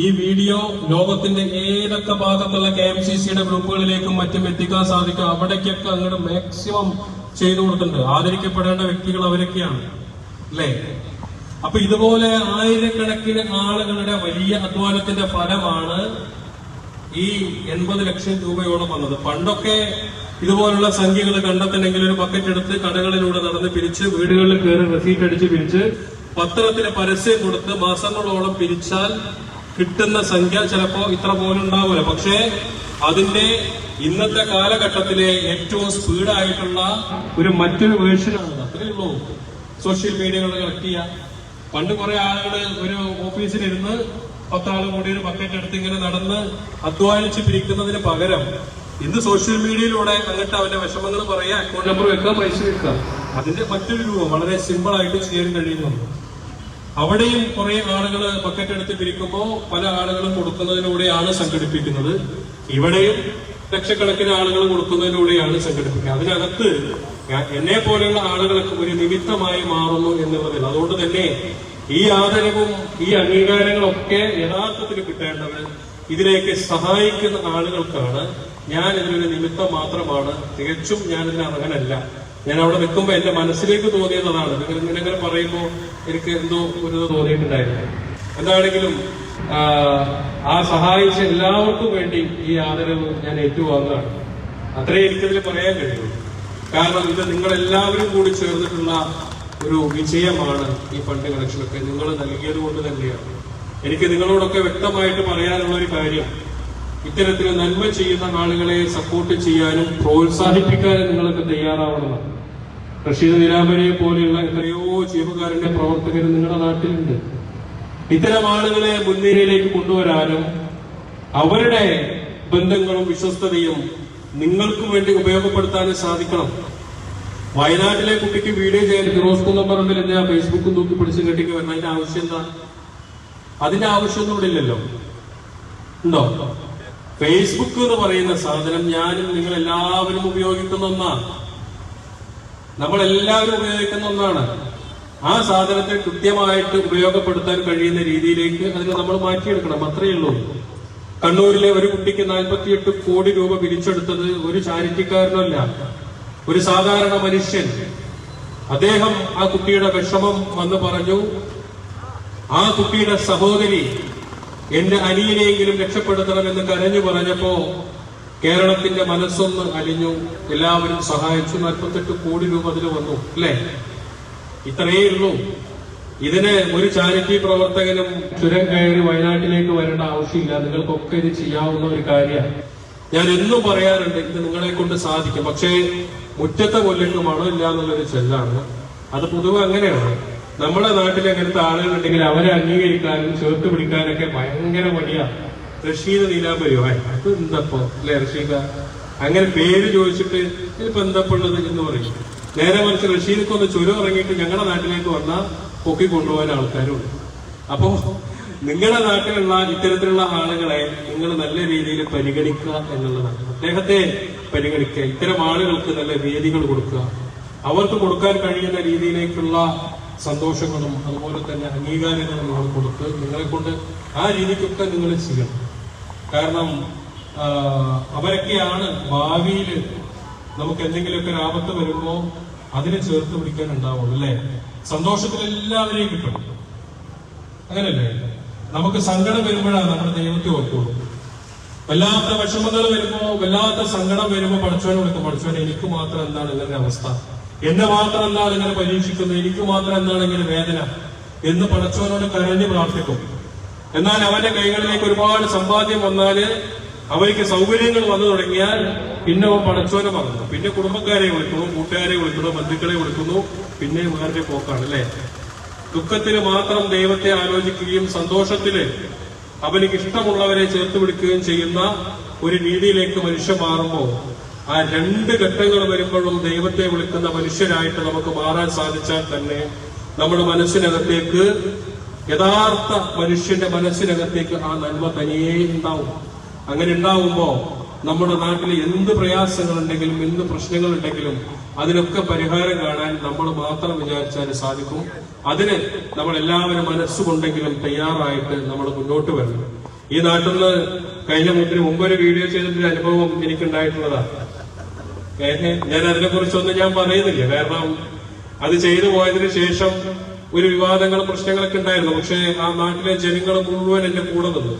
ഈ വീഡിയോ ലോകത്തിന്റെ ഏതൊക്കെ ഭാഗത്തുള്ള KMCCയുടെ ഗ്രൂപ്പുകളിലേക്കും മറ്റും എത്തിക്കാൻ സാധിക്കും. അവിടേക്കൊക്കെ അങ്ങോട്ട് മാക്സിമം ചെയ്തു കൊടുത്തിട്ടുണ്ട്. ആദരിക്കപ്പെടേണ്ട വ്യക്തികൾ അവരൊക്കെയാണ്, അല്ലേ? അപ്പൊ ഇതുപോലെ ആയിരക്കണക്കിന് ആളുകളുടെ വലിയ അധ്വാനത്തിന്റെ ഫലമാണ് ഈ 80 ലക്ഷം രൂപയോളം വന്നത്. പണ്ടൊക്കെ ഇതുപോലുള്ള സംഖ്യകൾ കണ്ടെത്തണമെങ്കിൽ ഒരു ബക്കറ്റ് എടുത്ത് കടകളിലൂടെ നടന്ന് പിരിച്ച് വീടുകളിൽ കയറി റെസീറ്റ് അടിച്ച് പിരിച്ച് പത്രത്തിന് പരസ്യം കൊടുത്ത് മാസങ്ങളോളം പിരിച്ചാൽ കിട്ടുന്ന സംഖ്യ ചിലപ്പോ ഇത്ര പോലും ഉണ്ടാവില്ല. പക്ഷേ അതിന്റെ ഇന്നത്തെ കാലഘട്ടത്തിലെ ഏറ്റവും സ്പീഡായിട്ടുള്ള മറ്റൊരു വേർഷനാണ്. അത്രയേ ഉള്ളൂ സോഷ്യൽ മീഡിയകൾ കളക്ട് ചെയ്യാം. പണ്ട് കുറെ ആളുകൾ ഒരു ഓഫീസിലിരുന്ന് 10 ആൾ കൂടി ഒരു ബക്കറ്റ് എടുത്ത് ഇങ്ങനെ നടന്ന് അധ്വാനിച്ച് പിരിക്കുന്നതിന് പകരം ഇന്ന് സോഷ്യൽ മീഡിയയിലൂടെ എന്നിട്ട് അവന്റെ വിഷമങ്ങൾ പറയാ, അക്കൗണ്ട് നമ്പർ വെക്കുക, പൈസ വെക്കുക. അതിന്റെ മറ്റൊരു രൂപം വളരെ സിമ്പിൾ ആയിട്ട് ചെയ്യാൻ കഴിയുന്നുണ്ട്. അവിടെയും കുറെ ആളുകൾ ബക്കറ്റ് എടുത്ത് പിരിക്കുമ്പോൾ പല ആളുകളും കൊടുക്കുന്നതിലൂടെയാണ് സംഘടിപ്പിക്കുന്നത്. ഇവിടെയും ലക്ഷക്കണക്കിന് ആളുകൾ കൊടുക്കുന്നതിലൂടെയാണ് സംഘടിപ്പിക്കുക. അതിനകത്ത് എന്നെ പോലെയുള്ള ആളുകൾക്ക് ഒരു നിമിത്തമായി മാറുന്നു എന്നുള്ളതിൽ. അതുകൊണ്ട് തന്നെ ഈ ആദരവും ഈ അംഗീകാരങ്ങളൊക്കെ യഥാർത്ഥത്തിൽ കിട്ടേണ്ടത് ഇതിലേക്ക് സഹായിക്കുന്ന ആളുകൾക്കാണ്. ഞാൻ ഇതിനൊരു നിമിത്തം മാത്രമാണ്. തികച്ചും ഞാനിതിന് അർഹനല്ല. ഞാൻ അവിടെ നിൽക്കുമ്പോൾ എന്റെ മനസ്സിലേക്ക് തോന്നിയതാണ്. ഇങ്ങനെ പറയുമ്പോൾ എനിക്ക് എന്തോ ഒരു തോന്നിയിട്ടുണ്ടായിരുന്നു. എന്താണെങ്കിലും ആ സഹായിച്ച എല്ലാവർക്കും വേണ്ടി ഈ ആദരവ് ഞാൻ ഏറ്റുവാങ്ങുകയാണ്. അത്രേ എനിക്കതിൽ പറയാൻ കഴിയുള്ളൂ. കാരണം ഇത് നിങ്ങളെല്ലാവരും കൂടി ചേർന്നിട്ടുള്ള ഒരു വിജയമാണ്. ഈ ഫണ്ട് കളക്ഷനൊക്കെ നിങ്ങൾ നൽകിയത് കൊണ്ട് തന്നെയാണ്. എനിക്ക് നിങ്ങളോടൊക്കെ വ്യക്തമായിട്ട് പറയാനുള്ള ഒരു കാര്യം, ഇത്തരത്തിൽ നന്മ ചെയ്യുന്ന ആളുകളെ സപ്പോർട്ട് ചെയ്യാനും പ്രോത്സാഹിപ്പിക്കാനും നിങ്ങൾക്ക് തയ്യാറാവണമെന്നാണ്. റഷീദ് നിലാംബരിയെ പോലെയുള്ള എത്രയോ ജീവകാരുണ്യ പ്രവർത്തകർ നിങ്ങളുടെ നാട്ടിലുണ്ട്. ഇത്തരം ആളുകളെ മുൻനിരയിലേക്ക് കൊണ്ടുവരാനും അവരുടെ ബന്ധങ്ങളും വിശ്വസ്തതയും നിങ്ങൾക്ക് വേണ്ടി ഉപയോഗപ്പെടുത്താനും സാധിക്കണം. വയനാട്ടിലെ കുട്ടിക്ക് വീഡിയോ ചെയ്യാൻ ഫിറോസ് കുന്നപ്പറമ്പിൽ എന്തിനാ ഫേസ്ബുക്കും തൂക്കി പിടിച്ച് കെട്ടിക്ക് വരണം? അതിന്റെ ആവശ്യം എന്താ? അതിന്റെ ആവശ്യമൊന്നും ഇവിടെ ഇല്ലല്ലോ. ഉണ്ടോ? ഫേസ്ബുക്ക് എന്ന് പറയുന്ന സാധനം ഞാനും നിങ്ങൾ എല്ലാവരും ഉപയോഗിക്കുന്ന ഒന്നാണ്. നമ്മളെല്ലാവരും ഉപയോഗിക്കുന്ന ഒന്നാണ്. ആ സാധനത്തെ കൃത്യമായിട്ട് ഉപയോഗപ്പെടുത്താൻ കഴിയുന്ന രീതിയിലേക്ക് അതിനെ നമ്മൾ മാറ്റിയെടുക്കണം. അത്രയേ ഉള്ളൂ. കണ്ണൂരിലെ ഒരു കുട്ടിക്ക് 48 കോടി രൂപ പിരിച്ചെടുത്തത് ഒരു ചാരിറ്റിക്കാരനല്ല, ഒരു സാധാരണ മനുഷ്യൻ. അദ്ദേഹം ആ കുട്ടിയുടെ വിഷമം വന്ന് പറഞ്ഞു. ആ കുട്ടിയുടെ സഹോദരി എന്റെ അനിയനെയെങ്കിലും രക്ഷപ്പെടുത്തണമെന്ന് കരഞ്ഞു പറഞ്ഞപ്പോ കേരളത്തിന്റെ മനസ്സൊന്ന് അലിഞ്ഞു. എല്ലാവരും സഹായിച്ചു. 48 കോടി രൂപ അതിൽ വന്നു. അല്ലേ? ഇത്രയേ ഉള്ളൂ. ഇതിന് ഒരു ചാരിറ്റി പ്രവർത്തകനും ചുരം കയറി വയനാട്ടിലേക്ക് വരേണ്ട ആവശ്യമില്ല. നിങ്ങൾക്കൊക്കെ ഇത് ചെയ്യാവുന്ന ഒരു കാര്യമാണ്. ഞാൻ എന്നും പറയാറുണ്ട്, ഇത് നിങ്ങളെ കൊണ്ട് സാധിക്കും. പക്ഷേ മുറ്റത്തെ കൊല്ലക്ക് മണമില്ല എന്നുള്ളൊരു ചെല്ലാണ്. അത് പൊതുവെ അങ്ങനെയാണ്. നമ്മുടെ നാട്ടിൽ അങ്ങനത്തെ ആളുകളുണ്ടെങ്കിൽ അവരെ അംഗീകരിക്കാനും ചേർത്ത് പിടിക്കാനൊക്കെ ഭയങ്കര മടിയാണ്. റഷീദ് നീലാംബരിയോ അത് എന്തപ്പോ അല്ലെ റഷീദ അങ്ങനെ പേര് ചോദിച്ചിട്ട് ഇതിപ്പോ എന്തപ്പോ ഉള്ളത് എന്ന് പറയും. നേരെ മറിച്ച് റഷീദൊക്കെ ഒന്ന് ചുരം ഇറങ്ങിയിട്ട് ഞങ്ങളുടെ നാട്ടിലേക്ക് വന്നാൽ പൊക്കി കൊണ്ടുപോകാൻ ആൾക്കാരുണ്ട്. അപ്പോ നിങ്ങളുടെ നാട്ടിലുള്ള ഇത്തരത്തിലുള്ള ആളുകളെ നിങ്ങൾ നല്ല രീതിയിൽ പരിഗണിക്കുക എന്നുള്ളതാണ്. അദ്ദേഹത്തെ പരിഗണിക്കുക, ഇത്തരം ആളുകൾക്ക് നല്ല വേദികൾ കൊടുക്കുക, അവർക്ക് കൊടുക്കാൻ കഴിയുന്ന രീതിയിലേക്കുള്ള സന്തോഷങ്ങളും അതുപോലെ തന്നെ അംഗീകാരങ്ങളും നിങ്ങൾ കൊടുത്ത് നിങ്ങളെ കൊണ്ട് ആ രീതിക്കൊക്കെ നിങ്ങൾ ചെയ്യണം. കാരണം അവരൊക്കെയാണ് ഭാവിയിൽ നമുക്ക് എന്തെങ്കിലുമൊക്കെ ഒരു ആപത്ത് വരുമ്പോൾ അതിനെ ചേർത്ത് പിടിക്കാൻ ഉണ്ടാവുള്ളൂ. അല്ലെ? സന്തോഷത്തിൽ എല്ലാവരെയും കിട്ടും. അങ്ങനല്ലേ? നമുക്ക് സങ്കടം വരുമ്പോഴാണ് നമ്മുടെ ദൈവത്തെ ഓർക്കുള്ളൂ. വല്ലാത്ത വിഷമങ്ങൾ വരുമ്പോ, വല്ലാത്ത സങ്കടം വരുമ്പോ പഠിച്ചവനെ വിളിക്കും. പഠിച്ചവനെ എനിക്ക് മാത്രം എന്താണ് ഇങ്ങനെ അവസ്ഥ, എന്നെ മാത്രം എന്താണ് ഇങ്ങനെ പരീക്ഷിക്കുന്നത്, എനിക്ക് മാത്രം എന്താണ് ഇങ്ങനെ വേദന എന്ന് പഠിച്ചവനോട് കരഞ്ഞ് പ്രാർത്ഥിക്കും. എന്നാൽ അവന്റെ കൈകളിലേക്ക് ഒരുപാട് സമ്പാദ്യം വന്നാല്, അവർക്ക് സൗകര്യങ്ങൾ വന്നു തുടങ്ങിയാൽ പിന്നെ അവൻ പഠിച്ചവനെ മറന്നു. പിന്നെ കുടുംബക്കാരെ വിളിക്കുന്നു, കൂട്ടുകാരെ വിളിക്കുന്നു, ബന്ധുക്കളെ വിളിക്കുന്നു. പിന്നെ വേറെ പോക്കാണ്. അല്ലെ? ദുഃഖത്തിന് മാത്രം ദൈവത്തെ ആലോചിക്കുകയും സന്തോഷത്തില് അവനിക്ക് ഇഷ്ടമുള്ളവരെ ചേർത്ത് പിടിക്കുകയും ചെയ്യുന്ന ഒരു രീതിയിലേക്ക് മനുഷ്യൻ മാറുമ്പോൾ, ആ 2 ഘട്ടങ്ങൾ വരുമ്പോഴും ദൈവത്തെ വിളിക്കുന്ന മനുഷ്യരായിട്ട് നമുക്ക് മാറാൻ സാധിച്ചാൽ തന്നെ നമ്മുടെ മനസ്സിനകത്തേക്ക്, യഥാർത്ഥ മനുഷ്യന്റെ മനസ്സിനകത്തേക്ക് ആ നന്മ തനിയേ ഉണ്ടാവും. അങ്ങനെ ഉണ്ടാവുമ്പോ നമ്മുടെ നാട്ടിൽ എന്ത് പ്രയാസങ്ങളുണ്ടെങ്കിലും എന്ത് പ്രശ്നങ്ങളുണ്ടെങ്കിലും അതിനൊക്കെ പരിഹാരം കാണാൻ നമ്മൾ മാത്രം വിചാരിച്ചാൽ സാധിക്കും. അതിന് നമ്മൾ എല്ലാവരും മനസ്സുകൊണ്ടെങ്കിലും തയ്യാറായിട്ട് നമ്മൾ മുന്നോട്ട് വരണം. ഈ നാട്ടിൽ നിന്ന് കഴിഞ്ഞ മുമ്പൊരു വീഡിയോ ചെയ്തിട്ടൊരു അനുഭവം എനിക്കുണ്ടായിട്ടുള്ളതാണ്. ഞാൻ അതിനെക്കുറിച്ചൊന്നും ഞാൻ പറയുന്നില്ല. കാരണം അത് ചെയ്തു പോയതിനു ശേഷം ഒരു വിവാദങ്ങളും പ്രശ്നങ്ങളൊക്കെ ഉണ്ടായിരുന്നു. പക്ഷെ ആ നാട്ടിലെ ജനങ്ങൾ മുഴുവൻ എന്റെ കൂടെ നിന്നു.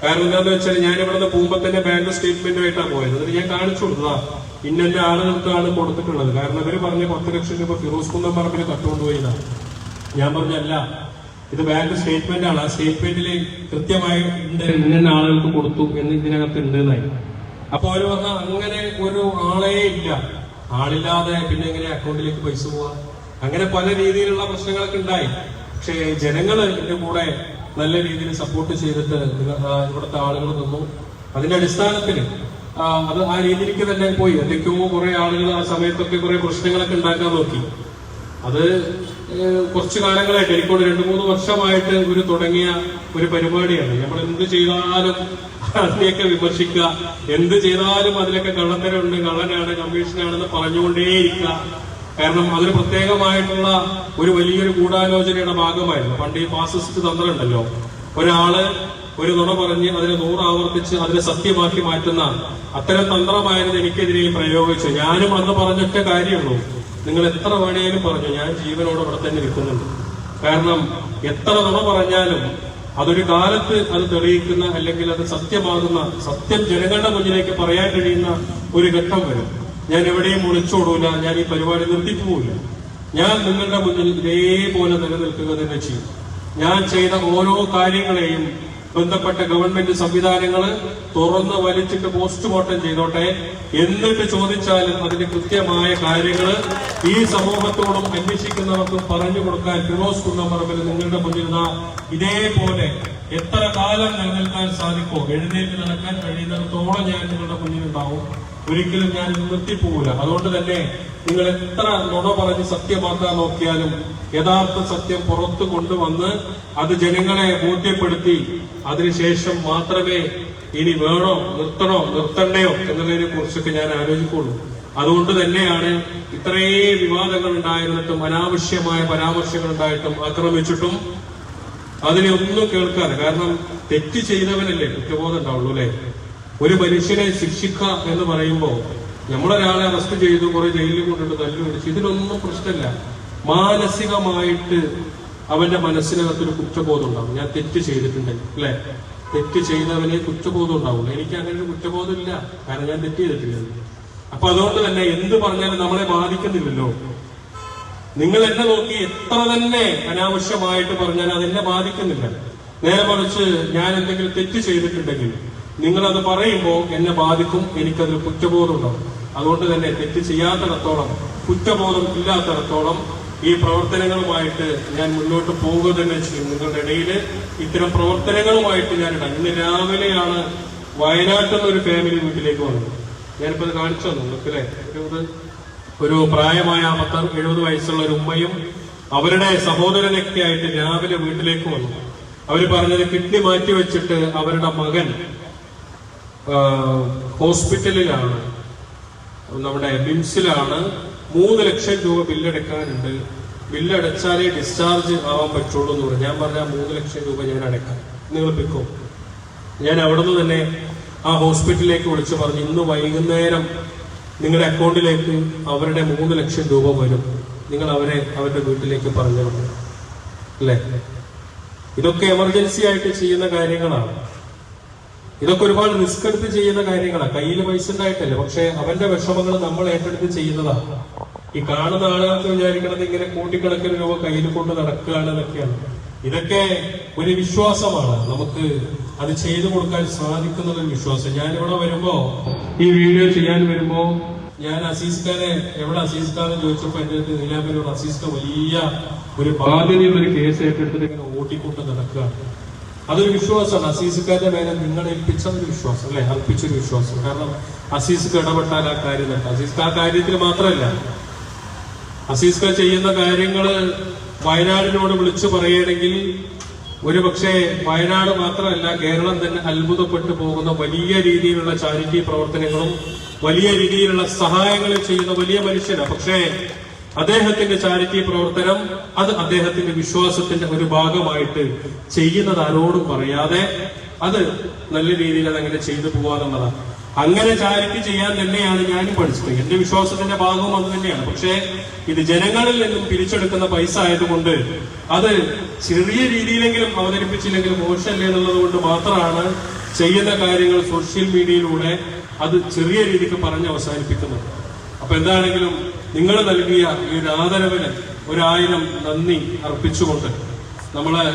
കാരണം എന്താണെന്ന് വെച്ചാൽ ഞാൻ ഇവിടെ നിന്ന് പോകുമ്പോൾ തന്നെ ബാങ്ക് സ്റ്റേറ്റ്മെന്റുമായിട്ടാണ് പോയത്. അതിന് ഞാൻ കാണിച്ചു കൊടുത്തതാ ഇന്നെ ആളുകൾക്കാണ് കൊടുത്തിട്ടുള്ളത്. കാരണം അവര് പറഞ്ഞ 10 ലക്ഷം രൂപ ഫിറോസ് കുന്നപ്പറമ്പിൽ കട്ടുകൊണ്ടുപോയതാണ്. ഞാൻ പറഞ്ഞല്ല, ഇത് ബാങ്ക് സ്റ്റേറ്റ്മെന്റ് ആണ്. ആ സ്റ്റേറ്റ്മെന്റിൽ കൃത്യമായി ഇന്ന ആളുകൾക്ക് കൊടുത്തു എന്ന് ഇതിനകത്ത് ഉണ്ട് എന്നായി. അപ്പൊ അവര് പറഞ്ഞ അങ്ങനെ ഒരു ആളേ ഇല്ല, ആളില്ലാതെ പിന്നെ എങ്ങനെ അക്കൗണ്ടിലേക്ക് പൈസ പോവാ? അങ്ങനെ പല രീതിയിലുള്ള പ്രശ്നങ്ങളൊക്കെ ഉണ്ടായി. പക്ഷേ ജനങ്ങള് ഇതിന്റെ കൂടെ നല്ല രീതിയിൽ സപ്പോർട്ട് ചെയ്തിട്ട് ഇവിടുത്തെ ആളുകൾ നിന്നു. അതിന്റെ അടിസ്ഥാനത്തില് അത് ആ രീതിയിലേക്ക് തന്നെ പോയി. എന്തൊക്കെയോ കുറെ ആളുകൾ ആ സമയത്തൊക്കെ കുറെ പ്രശ്നങ്ങളൊക്കെ ഉണ്ടാക്കാൻ നോക്കി. അത് കുറച്ചു കാലങ്ങളായിട്ട് എനിക്കോട് 2-3 വർഷമായിട്ട് ഒരു തുടങ്ങിയ ഒരു പരിപാടിയാണ്. നമ്മൾ എന്ത് ചെയ്താലും അതിനെയൊക്കെ വിമർശിക്കുക, എന്ത് ചെയ്താലും അതിലൊക്കെ കള്ളത്തരമുണ്ട്, കള്ളനാണ്, കമ്മീഷനാണെന്ന് പറഞ്ഞുകൊണ്ടേയിരിക്കുക. കാരണം അതിന് പ്രത്യേകമായിട്ടുള്ള ഒരു വലിയൊരു ഗൂഢാലോചനയുടെ ഭാഗമായിരുന്നു. പണ്ട് ഈ ഫാസിസ്റ്റ് തന്ത്രം ഉണ്ടല്ലോ, ഒരാള് ഒരു നുണ പറഞ്ഞ് അതിനെ 100 ആവർത്തിച്ച് അതിനെ സത്യമാക്കി മാറ്റുന്ന അത്തരം തന്ത്രമായിരുന്നു എനിക്കെതിരെ പ്രയോഗിച്ചു. ഞാനും അന്ന് പറഞ്ഞൊറ്റ കാര്യമുള്ളൂ, നിങ്ങൾ എത്ര വേണേലും പറഞ്ഞു, ഞാൻ ജീവനോട് ഇവിടെ തന്നെ നിൽക്കുന്നുണ്ട്. കാരണം എത്ര നുണ പറഞ്ഞാലും അതൊരു കാലത്ത് അത് തെളിയിക്കുന്ന, അല്ലെങ്കിൽ അത് സത്യമാകുന്ന, സത്യം ജനങ്ങളുടെ മുന്നിലേക്ക് പറയാൻ കഴിയുന്ന ഒരു ഘട്ടം വരും. ഞാൻ എവിടെയും ഒളിച്ചോടൂല, ഞാൻ ഈ പരിപാടി നിർത്തിപ്പോവില്ല. ഞാൻ നിങ്ങളുടെ മുന്നിൽ ഇതേപോലെ നിലനിൽക്കുക തന്നെ ചെയ്യും. ഞാൻ ചെയ്ത ഓരോ കാര്യങ്ങളെയും ബന്ധപ്പെട്ട ഗവൺമെന്റ് സംവിധാനങ്ങൾ തുറന്ന് വലിച്ചിട്ട് പോസ്റ്റ്മോർട്ടം ചെയ്തോട്ടെ. എന്നിട്ട് ചോദിച്ചാലും അതിന്റെ കൃത്യമായ കാര്യങ്ങൾ ഈ സമൂഹത്തോടും അന്വേഷിക്കുന്നവർക്കും പറഞ്ഞു കൊടുക്കാൻ ഫിറോസ് കുന്നംപറമ്പിൽ നിങ്ങളുടെ മുന്നിൽ ഇതേപോലെ എത്ര കാലം നിലനിൽക്കാൻ സാധിക്കോ, എഴുന്നേറ്റ് നടക്കാൻ കഴിയുന്നിടത്തോളം ഞാൻ നിങ്ങളുടെ മുന്നിലുണ്ടാവും. ഒരിക്കലും ഞാൻ നിർത്തിപ്പോവില്ല. അതുകൊണ്ട് തന്നെ നിങ്ങൾ എത്ര നുണ പറഞ്ഞ് സത്യമാക്കാൻ നോക്കിയാലും യഥാർത്ഥ സത്യം പുറത്തു കൊണ്ടുവന്ന് അത് ജനങ്ങളെ ബോധ്യപ്പെടുത്തി അതിനുശേഷം മാത്രമേ ഇനി വേണോ, നിർത്തണോ, നിർത്തണ്ടയോ എന്നതിനെ കുറിച്ചൊക്കെ ഞാൻ ആലോചിക്കുള്ളൂ. അതുകൊണ്ട് തന്നെയാണ് ഇത്രയും വിവാദങ്ങൾ ഉണ്ടായിരുന്നിട്ടും അനാവശ്യമായ പരാമർശങ്ങൾ ഉണ്ടായിട്ടും ആക്രമിച്ചിട്ടും അതിനെ ഒന്നും കേൾക്കാതെ. കാരണം തെറ്റ് ചെയ്തവനല്ലേ കുറ്റബോധം ഉണ്ടാവുള്ളൂ അല്ലെ? ഒരു മനുഷ്യനെ ശിക്ഷിക്കുക എന്ന് പറയുമ്പോൾ നമ്മളൊരാളെ അറസ്റ്റ് ചെയ്തു, കുറെ ജയിലിൽ കൊണ്ടിട്ട് തല്ലു പിടിച്ചു, ഇതിലൊന്നും പ്രശ്നമില്ല. മാനസികമായിട്ട് അവന്റെ മനസ്സിനകത്തൊരു കുറ്റബോധം ഉണ്ടാവും. ഞാൻ തെറ്റ് ചെയ്തിട്ടുണ്ടെങ്കിൽ അല്ലെ, തെറ്റ് ചെയ്തവനെ കുറ്റബോധം ഉണ്ടാവുള്ളൂ. എനിക്ക് അങ്ങനെ ഒരു കുറ്റബോധം ഇല്ല, കാരണം ഞാൻ തെറ്റ് ചെയ്തിട്ടില്ല. അപ്പൊ അതുകൊണ്ട് തന്നെ എന്ത് പറഞ്ഞാലും നമ്മളെ ബാധിക്കുന്നില്ലല്ലോ. നിങ്ങൾ എന്നെ നോക്കി എത്ര തന്നെ അനാവശ്യമായിട്ട് പറഞ്ഞാൽ അതെന്നെ ബാധിക്കുന്നില്ല. നേരെ മറിച്ച് ഞാൻ എന്തെങ്കിലും തെറ്റ് ചെയ്തിട്ടുണ്ടെങ്കിൽ നിങ്ങളത് പറയുമ്പോൾ എന്നെ ബാധിക്കും, എനിക്കതിൽ കുറ്റബോധം ഉണ്ടാവും. അതുകൊണ്ട് തന്നെ തെറ്റ് ചെയ്യാത്തിടത്തോളം, കുറ്റബോധം ഇല്ലാത്തിടത്തോളം ഈ പ്രവർത്തനങ്ങളുമായിട്ട് ഞാൻ മുന്നോട്ട് പോവുക തന്നെ ചെയ്യും. നിങ്ങളുടെ ഇടയിൽ ഇത്തരം പ്രവർത്തനങ്ങളുമായിട്ട് ഞാൻ ഇടാം. ഇന്ന് രാവിലെയാണ് വയനാട്ടിൽ നിന്ന് ഒരു ഫാമിലി വീട്ടിലേക്ക് വന്നത്. ഞാനിപ്പോ അത് കാണിച്ചു തന്നു നിങ്ങൾക്കല്ലേ. ഒരു പ്രായമായ 70 വയസ്സുള്ള ഒരു ഉമ്മയും അവരുടെ സഹോദരനൊക്കെ ആയിട്ട് രാവിലെ വീട്ടിലേക്ക് വന്നു. അവര് പറഞ്ഞത് കിഡ്നി മാറ്റി വെച്ചിട്ട് അവരുടെ മകൻ ഹോസ്പിറ്റലിലാണ്, നമ്മുടെ മിംസിലാണ്. 3 ലക്ഷം രൂപ ബില്ലടക്കാനുണ്ട്, ബില്ലടച്ചാലേ ഡിസ്ചാർജ് ആവാൻ പറ്റുള്ളൂ എന്ന് പറഞ്ഞു. ഞാൻ പറഞ്ഞ 3 ലക്ഷം രൂപ ഞാൻ അടക്കാം, നിങ്ങൾ പിക്കോ. ഞാൻ അവിടുന്ന് തന്നെ ആ ഹോസ്പിറ്റലിലേക്ക് വിളിച്ചു പറഞ്ഞു, ഇന്ന് വൈകുന്നേരം നിങ്ങളുടെ അക്കൗണ്ടിലേക്ക് അവരുടെ 3 ലക്ഷം രൂപ വരും, നിങ്ങൾ അവരുടെ വീട്ടിലേക്ക് പറഞ്ഞു അല്ലേ. ഇതൊക്കെ എമർജൻസി ആയിട്ട് ചെയ്യുന്ന കാര്യങ്ങളാണ്. ഇതൊക്കെ ഒരുപാട് റിസ്ക് എടുത്ത് ചെയ്യുന്ന കാര്യങ്ങളാണ്. കയ്യിൽ പൈസ ഉണ്ടായിട്ടല്ലേ, പക്ഷെ അവന്റെ വിഷമങ്ങൾ നമ്മൾ ഏറ്റെടുത്ത് ചെയ്യുന്നതാണ്. ഈ കാണുന്ന ആളുകൾക്ക് വിചാരിക്കണത് ഇങ്ങനെ കോടിക്കണക്കിന് രൂപ കയ്യിൽ കൊണ്ട് നടക്കുകയാണെന്നൊക്കെയാണ്. ഇതൊക്കെ ഒരു വിശ്വാസമാണ്, നമുക്ക് അത് ചെയ്തു കൊടുക്കാൻ സാധിക്കുന്നത് ഒരു വിശ്വാസം. ഞാനിവിടെ വരുമ്പോ, ഈ വീഡിയോ ചെയ്യാൻ വരുമ്പോ ഞാൻ അസീസ് ഖാനെ എവിടെ അസീസ് ഖാൻ ചോദിച്ചപ്പോ എന്റെ അടുത്ത് നീലാമ്പനോട് അസീസ് ഖാൻ വലിയ ഒരു ബാധ്യതയുള്ള ഒരു കേസ് ഏറ്റെടുത്തിട്ട് ഇങ്ങനെ ഓട്ടിക്കൊണ്ട് നടക്കുകയാണ്. അതൊരു വിശ്വാസമാണ്. അസീസ് ഖാന്റെ മേലെ നിങ്ങൾ ഏൽപ്പിച്ച ഒരു വിശ്വാസം അല്ലെ, അർപ്പിച്ചൊരു വിശ്വാസം. കാരണം അസീസ് ഖാൻ ഇടപെട്ടാൽ ആ കാര്യം തന്നെ. അസീസ് ഖാൻ കാര്യത്തിൽ മാത്രമല്ല, അസീസ് ഖാൻ ചെയ്യുന്ന കാര്യങ്ങള് വയനാടിനോട് വിളിച്ചു പറയുകയാണെങ്കിൽ ഒരുപക്ഷെ വയനാട് മാത്രമല്ല കേരളം തന്നെ അത്ഭുതപ്പെട്ടു പോകുന്ന വലിയ രീതിയിലുള്ള ചാരിറ്റി പ്രവർത്തനങ്ങളും വലിയ രീതിയിലുള്ള സഹായങ്ങളും ചെയ്യുന്ന വലിയ മനുഷ്യനാണ്. പക്ഷേ അദ്ദേഹത്തിന്റെ ചാരിറ്റി പ്രവർത്തനം അത് അദ്ദേഹത്തിന്റെ വിശ്വാസത്തിന്റെ ഒരു ഭാഗമായിട്ട് ചെയ്യുന്നത് ആരോടും പറയാതെ അത് നല്ല രീതിയിൽ അതങ്ങനെ ചെയ്തു പോവാന്നുള്ളതാണ്. അങ്ങനെ ചാരിറ്റി ചെയ്യാൻ തന്നെയാണ് ഞാനും പഠിച്ചത്. എന്റെ വിശ്വാസത്തിന്റെ ഭാഗവും അത് തന്നെയാണ്. പക്ഷേ ഇത് ജനങ്ങളിൽ നിന്നും പിരിച്ചെടുക്കുന്ന പൈസ ആയതുകൊണ്ട് അത് ചെറിയ രീതിയിലെങ്കിലും അവതരിപ്പിച്ചില്ലെങ്കിലും മോശമല്ലേ എന്നുള്ളത് കൊണ്ട് മാത്രമാണ് ചെയ്യുന്ന കാര്യങ്ങൾ സോഷ്യൽ മീഡിയയിലൂടെ അത് ചെറിയ രീതിക്ക് പറഞ്ഞ് അവസാനിപ്പിക്കുന്നത്. അപ്പൊ എന്താണെങ്കിലും നിങ്ങൾ നൽകിയ ഈ ഒരു ആദരവിന് 1000 നന്ദി അർപ്പിച്ചുകൊണ്ട് നമ്മളെ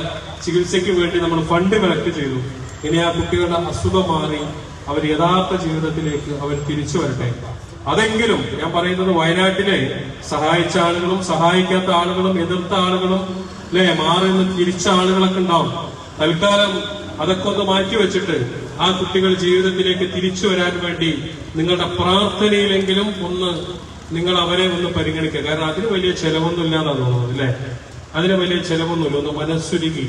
ചികിത്സയ്ക്ക് വേണ്ടി നമ്മൾ ഫണ്ട് കളക്ട് ചെയ്തു. ഇനി ആ കുട്ടികളുടെ അസുഖം മാറി അവർ യഥാർത്ഥ ജീവിതത്തിലേക്ക് അവർ തിരിച്ചു വരട്ടെ. അതെങ്കിലും ഞാൻ പറയുന്നത് വയനാട്ടിലെ സഹായിച്ച ആളുകളും സഹായിക്കാത്ത ആളുകളും എതിർത്ത ആളുകളും മാറി നിന്ന് തിരിച്ച ആളുകളൊക്കെ ഉണ്ടാവും. തൽക്കാലം അതൊക്കെ ഒന്ന് മാറ്റിവെച്ചിട്ട് ആ കുട്ടികൾ ജീവിതത്തിലേക്ക് തിരിച്ചു വരാൻ വേണ്ടി നിങ്ങളുടെ പ്രാർത്ഥനയിലെങ്കിലും ഒന്ന് നിങ്ങൾ അവരെ ഒന്ന് പരിഗണിക്കുക. കാരണം അതിന് വലിയ ചെലവൊന്നും ഇല്ലാന്നാണ് തോന്നുന്നത് അല്ലെ? അതിന് വലിയ ചെലവൊന്നുമില്ല. ഒന്ന് മനസ്സുരുകി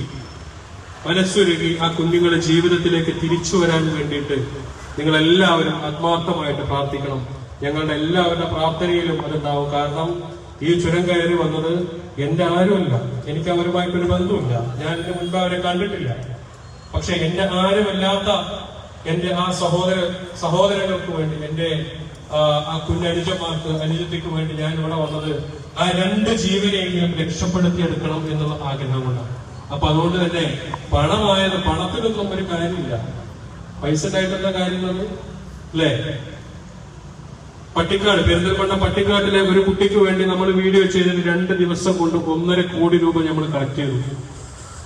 ആ കുഞ്ഞുങ്ങളുടെ ജീവിതത്തിലേക്ക് തിരിച്ചു വരാൻ വേണ്ടിയിട്ട് നിങ്ങളെല്ലാവരും ആത്മാർത്ഥമായിട്ട് പ്രാർത്ഥിക്കണം. ഞങ്ങളുടെ എല്ലാവരുടെ പ്രാർത്ഥനയിലും അതുണ്ടാവും. കാരണം ഈ ചുരം കയറി വന്നത് എന്റെ ആരുമല്ല, എനിക്ക് അവരുമായിട്ടൊരു ബന്ധമില്ല, ഞാൻ ഇതിന് മുൻപ് അവരെ കണ്ടിട്ടില്ല. പക്ഷെ എന്റെ ആരുമല്ലാത്ത എന്റെ ആ സഹോദരങ്ങൾക്ക് വേണ്ടി, എന്റെ ആ കുഞ്ഞനുജന്മാർക്ക് അനുജത്തിക്ക് വേണ്ടി ഞാൻ ഇവിടെ വന്നത് ആ 2 ജീവനെയെങ്കിലും രക്ഷപ്പെടുത്തിയെടുക്കണം എന്നുള്ള ആഗ്രഹമുണ്ടാണ്. അപ്പൊ അതുകൊണ്ട് തന്നെ പണത്തിനൊന്നും ഒരു കാര്യമില്ല, പൈസ ഉണ്ടായിട്ടുള്ള കാര്യങ്ങൾ അല്ലേ? പട്ടിക്കാട്, പെരിന്തൽമണ്ണ പട്ടിക്കാട്ടിലെ ഒരു കുട്ടിക്ക് വേണ്ടി നമ്മൾ വീഡിയോ ചെയ്തതിന് 2 ദിവസം കൊണ്ട് 1.5 കോടി രൂപ നമ്മൾ കളക്ട് ചെയ്തു.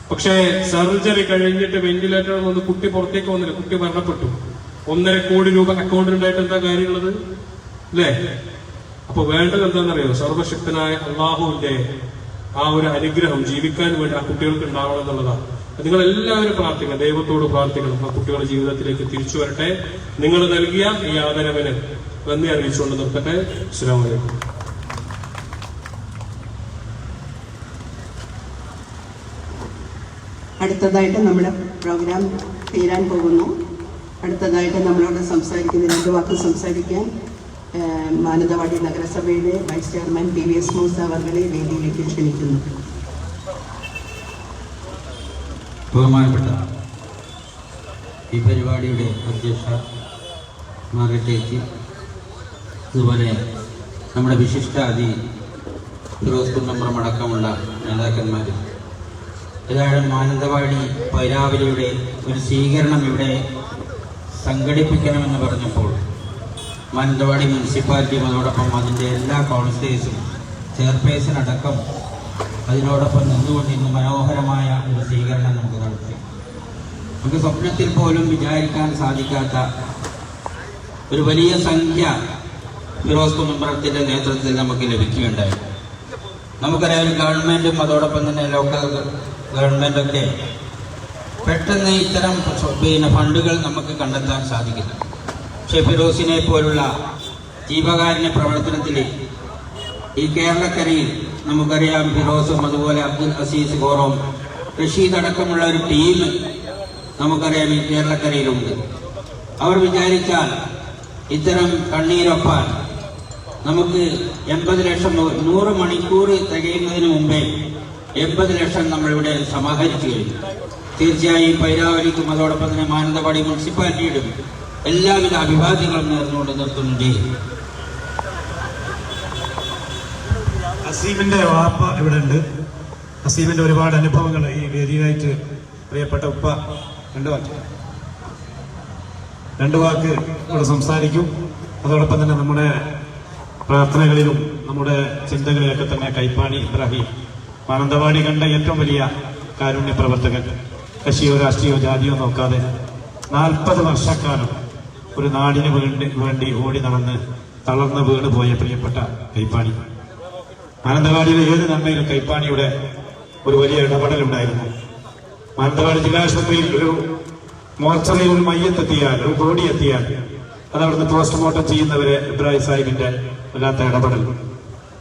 പക്ഷേ സർജറി കഴിഞ്ഞിട്ട് വെന്റിലേറ്ററിൽ നിന്ന് കുട്ടി പുറത്തേക്ക് വന്നില്ല, കുട്ടി മരണപ്പെട്ടു. 1.5 കോടി രൂപ അക്കൗണ്ടിലുണ്ടായിട്ട് എന്താ കാര്യമുള്ളത് അല്ലേ? അപ്പൊ വേണ്ടത് എന്താണെന്നറിയോ? സർവശക്തനായ അള്ളാഹുവിന്റെ ആ ഒരു അനുഗ്രഹം ജീവിക്കാൻ വേണ്ടി ആ കുട്ടികൾക്ക് ഉണ്ടാവണം എന്നുള്ളതാണ്. നിങ്ങൾ എല്ലാവരും പ്രാർത്ഥിക്കണം, ദൈവത്തോട് പ്രാർത്ഥിക്കണം, ആ കുട്ടികളുടെ ജീവിതത്തിലേക്ക് തിരിച്ചു വരട്ടെ. നിങ്ങൾ നൽകിയ ഈ ആദരവിന് നന്ദി അറിയിച്ചുകൊണ്ട് നിർത്തട്ടെ. അസ്സലാമു അലൈക്കും. അടുത്തതായിട്ട് നമ്മുടെ പ്രോഗ്രാം തീരാൻ പോകുന്നു. അടുത്തതായിട്ട് നമ്മളോട് സംസാരിക്കുന്ന 2 വാക്ക് സംസാരിക്കാൻ മാനന്തവാടി നഗരസഭയുടെ വൈസ് ചെയർമാൻ PVS മൂസ അവർകളെ വേദിയിലേക്ക് ക്ഷണിക്കുന്നു. ബഹുമാനപ്പെട്ട ഈ പരിപാടിയുടെ അധ്യക്ഷ മാർഗരറ്റ്, അതുപോലെ നമ്മുടെ വിശിഷ്ടാതി ഫിറോസ് കുന്നമ്പ്രം അടക്കമുള്ള നേതാക്കന്മാർ, ഏതായാലും മാനന്തവാടി പൈരാവലിയുടെ ഒരു സ്വീകരണം ഇവിടെ സംഘടിപ്പിക്കണമെന്ന് പറഞ്ഞപ്പോൾ മാനന്തവാടി മുനിസിപ്പാലിറ്റിയും അതോടൊപ്പം അതിൻ്റെ എല്ലാ കൗൺസിലേഴ്സും ചെയർപേഴ്സൺ അടക്കം അതിനോടൊപ്പം നിന്നുകൊണ്ട് ഇന്ന് മനോഹരമായ ഒരു സ്വീകരണം നമുക്ക് നടത്തി. നമുക്ക് സ്വപ്നത്തിൽ പോലും വിചാരിക്കാൻ സാധിക്കാത്ത ഒരു വലിയ സംഖ്യ ഫിറോസ് കുന്നമ്പ്രത്തിൻ്റെ നേതൃത്വത്തിൽ നമുക്ക് ലഭിക്കുകയുണ്ടായി. നമുക്കറിയാം, ഗവൺമെൻറ്റും അതോടൊപ്പം തന്നെ ലോക്കൽ ഗവൺമെൻറ്റൊക്കെ പെട്ടെന്ന് ഇത്തരം ഫണ്ടുകൾ നമുക്ക് കണ്ടെത്താൻ സാധിക്കില്ല. പക്ഷേ ഫിറോസിനെ പോലുള്ള ജീവകാരുണ്യ പ്രവർത്തനത്തിൽ ഈ കേരളക്കരയിൽ നമുക്കറിയാം, ഫിറോസും അതുപോലെ അബ്ദുൽ അസീസ് ഗോറോം, റഷീദ് അടക്കമുള്ള ഒരു ടീം നമുക്കറിയാം ഈ കേരളക്കരയിലുണ്ട്. അവർ വിചാരിച്ചാൽ ഇത്തരം കണ്ണീരൊപ്പാൻ നമുക്ക് 80 ലക്ഷം 100 മണിക്കൂർ തികയുന്നതിന് മുമ്പേ 80 ലക്ഷം നമ്മളിവിടെ സമാഹരിച്ചു കഴിഞ്ഞു. തീർച്ചയായും പൈരാവലിക്കും അതോടൊപ്പം തന്നെ മാനന്തവാടി മുനിസിപ്പാലിറ്റിയുടെ എല്ലാവിധ അഭിവാദ്യങ്ങളും നേർന്നുകൊണ്ട് നിർത്തുന്നുണ്ട്. അസീമിന്റെ വാപ്പ ഇവിടെ ഉണ്ട്. അസീമിന്റെ ഒരുപാട് അനുഭവങ്ങൾ ഈ വേദിയായിട്ട് പ്രിയപ്പെട്ട ഉപ്പ രണ്ട് വാക്ക് ഇവിടെ സംസാരിക്കും. അതോടൊപ്പം തന്നെ നമ്മുടെ പ്രാർത്ഥനകളിലും നമ്മുടെ ചിന്തകളിലൊക്കെ തന്നെ കൈപ്പാണി ഇബ്രാഹിം, മാനന്തവാടി കണ്ട ഏറ്റവും വലിയ കാരുണ്യ പ്രവർത്തകൻ, കക്ഷിയോ രാഷ്ട്രീയോ ജാതിയോ നോക്കാതെ 40 വർഷക്കാലം ഒരു നാടിന് വേണ്ടി ഓടി നടന്ന് തളർന്ന് വീണ് പോയ പ്രിയപ്പെട്ട കൈപ്പാണി. മാനന്തവാടിയിലെ ഏത് നന്മയിലും കൈപ്പാണിയുടെ ഒരു വലിയ ഇടപെടലുണ്ടായിരുന്നു. മാനന്തവാടി ജില്ലാശുപത്രിയിൽ ഒരു മോർച്ചറിയിൽ ഒരു മയ്യത്തെത്തിയാൽ, ഒരു ബോഡി എത്തിയാൽ അത് അവിടുന്ന് പോസ്റ്റ്മോർട്ടം ചെയ്യുന്നവരെ ഇബ്രാഹിം സാഹിബിന്റെ വല്ലാത്ത ഇടപെടൽ.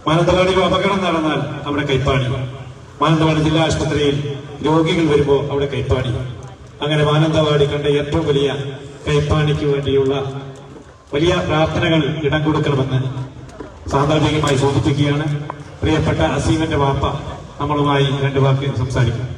മാനന്തവാടിയിൽ അപകടം നടന്നാൽ അവിടെ കൈപ്പാണി. മാനന്തവാടി ജില്ലാ ആശുപത്രിയിൽ രോഗികൾ വരുമ്പോൾ അവിടെ കൈപ്പാണി. അങ്ങനെ മാനന്തവാടി കണ്ട ഏറ്റവും വലിയ കൈപ്പാണിക്ക് വേണ്ടിയുള്ള വലിയ പ്രാർത്ഥനകൾ ഇടം കൊടുക്കണമെന്ന് സാന്ദർഭികമായി സൂചിപ്പിക്കുകയാണ്. പ്രിയപ്പെട്ട അസീമിന്റെ വാപ്പ നമ്മളുമായി 2 വാക്ക് സംസാരിക്കും.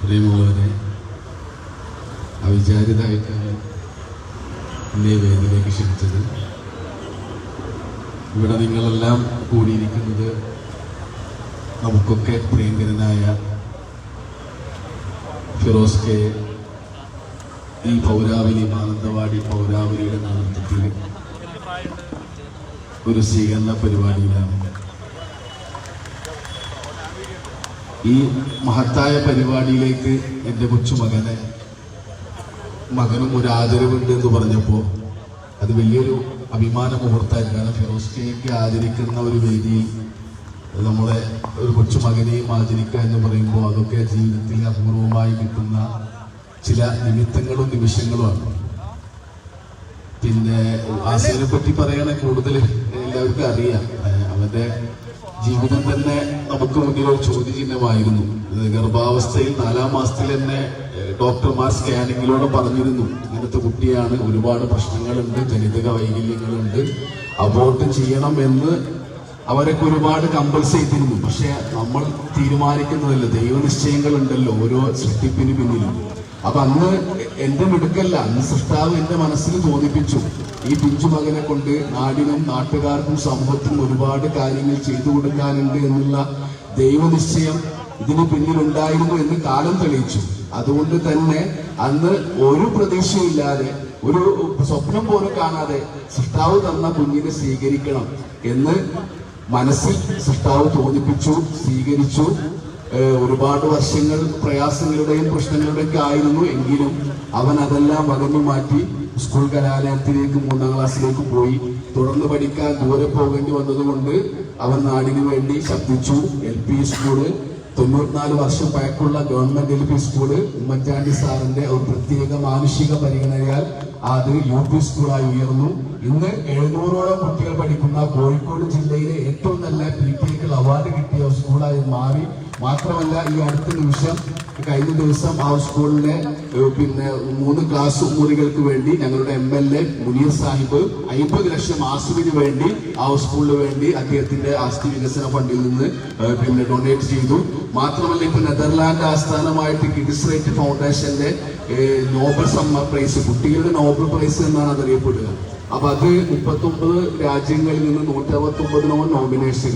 പ്രിയമുള്ളവരെ, അവിചാരിതമായിട്ടാണ് എന്നെ വേദിയിലേക്ക് ക്ഷണിച്ചത്. ഇവിടെ നിങ്ങളെല്ലാം കൂടിയിരിക്കുന്നത് നമുക്കൊക്കെ പ്രിയങ്കരനായ ഫിറോസ് കെ ഈ പൗരാവലി മാനന്തവാടി പൗരാവലിയുടെ നേതൃത്വത്തിൽ ഒരു സ്വീകരണ പരിപാടിയിലാണ്. ഈ മഹത്തായ പരിപാടിയിലേക്ക് എൻ്റെ മകനും ഒരു ആദരവുണ്ട് എന്ന് പറഞ്ഞപ്പോൾ അത് വലിയൊരു അഭിമാന മുഹൂർത്തമായിരുന്നു. കാരണം ഫിറോസ് കെയൊക്കെ ആദരിക്കുന്ന ഒരു വേദിയിൽ നമ്മളെ ഒരു കൊച്ചുമകനെയും ആചരിക്കുക എന്ന് പറയുമ്പോൾ അതൊക്കെ ജീവിതത്തിൽ അപൂർവമായി കിട്ടുന്ന ചില നിമിത്തങ്ങളും നിമിഷങ്ങളുമാണ്. പിന്നെ ആസിനെ പറ്റി പറയണ കൂടുതൽ എല്ലാവർക്കും അറിയാം. അവന്റെ ജീവിതം തന്നെ നമുക്ക് മുന്നിൽ ഒരു ചോദ്യചിഹ്നമായിരുന്നു. ഗർഭാവസ്ഥയിൽ 4-ാം മാസത്തിൽ തന്നെ ഡോക്ടർമാർ സ്കാനിങ്ങിലൂടെ പറഞ്ഞിരുന്നു, ഇങ്ങനത്തെ കുട്ടിയാണ്, ഒരുപാട് പ്രശ്നങ്ങളുണ്ട്, ജനിതക വൈകല്യങ്ങളുണ്ട്, അബോർട്ട് ചെയ്യണം എന്ന് അവരൊക്കെ ഒരുപാട് കമ്പൽസ് ചെയ്തിരുന്നു. പക്ഷെ നമ്മൾ തീരുമാനിക്കുന്നതല്ല, ദൈവനിശ്ചയങ്ങളുണ്ടല്ലോ ഓരോ സൃഷ്ടിപ്പിന് പിന്നിലും. അപ്പൊ അന്ന് എന്റെ മിടുക്കല്ല, അന്ന് സൃഷ്ടാവ് എന്റെ മനസ്സിൽ തോന്നിപ്പിച്ചു, ഈ പിഞ്ചു മകനെ കൊണ്ട് നാടിനും നാട്ടുകാർക്കും സമൂഹത്തിനും ഒരുപാട് കാര്യങ്ങൾ ചെയ്തു കൊടുക്കാനുണ്ട് എന്നുള്ള ദൈവനിശ്ചയം ഇതിന് പിന്നിലുണ്ടായിരുന്നു എന്ന് കാലം തെളിയിച്ചു. അതുകൊണ്ട് തന്നെ അന്ന് ഒരു പ്രതീക്ഷയില്ലാതെ, ഒരു സ്വപ്നം പോലും കാണാതെ സൃഷ്ടാവ് തന്ന കുഞ്ഞിനെ സ്വീകരിക്കണം എന്ന് മനസ്സിൽ സൃഷ്ടാവ് തോന്നിപ്പിച്ചു, സ്വീകരിച്ചു. ഒരുപാട് വർഷങ്ങൾ പ്രയാസങ്ങളുടെയും പ്രശ്നങ്ങളുടെയൊക്കെ ആയിരുന്നു. എങ്കിലും അവൻ അതെല്ലാം അകന്നു മാറ്റി സ്കൂൾ കലാലയത്തിലേക്ക് 3-ാം ക്ലാസ്സിലേക്ക് പോയി. തുടർന്ന് പഠിക്കാൻ ദൂരെ പോകേണ്ടി വന്നതുകൊണ്ട് അവൻ നാടിനു വേണ്ടി ശബ്ദിച്ചു. LP സ്കൂള്, 94 വർഷം പഴക്കമുള്ള ഗവൺമെന്റ് LP സ്കൂള്, ഉമ്മൻചാണ്ടി സാറിന്റെ ഒരു പ്രത്യേക മാനുഷിക പരിഗണനയാൽ അത് UP സ്കൂളായി ഉയർന്നു. ഇന്ന് 700ഓളം കുട്ടികൾ പഠിക്കുന്ന കോഴിക്കോട് ജില്ലയിലെ ഏറ്റവും നല്ല PTA അവാർഡ് കിട്ടിയ സ്കൂളായി മാറി. മാത്രമല്ല, ഈ അടുത്ത നിമിഷം കഴിഞ്ഞ ദിവസം ആ സ്കൂളിലെ 3 ക്ലാസ് മുറികൾക്ക് വേണ്ടി ഞങ്ങളുടെ MLA മുനീർ സാഹിബ് 50 ലക്ഷം ആസ്തിന് വേണ്ടി ആ സ്കൂളിന് വേണ്ടി അദ്ദേഹത്തിന്റെ ആസ്തി വികസന ഫണ്ടിൽ നിന്ന് ഡൊണേറ്റ് ചെയ്തു. മാത്രമല്ല, ഇപ്പൊ നെതർലാൻഡ് ആസ്ഥാനമായിട്ട് കിഡ്സ് റൈറ്റ് ഫൗണ്ടേഷന്റെ നോബൽ സമ്മർ പ്രൈസ്, കുട്ടികളുടെ നോബൽ പ്രൈസ് എന്നാണ് അതറിയപ്പെടുക. അപ്പൊ അത് 39 രാജ്യങ്ങളിൽ നിന്ന് 169 നോമിനേഷൻ,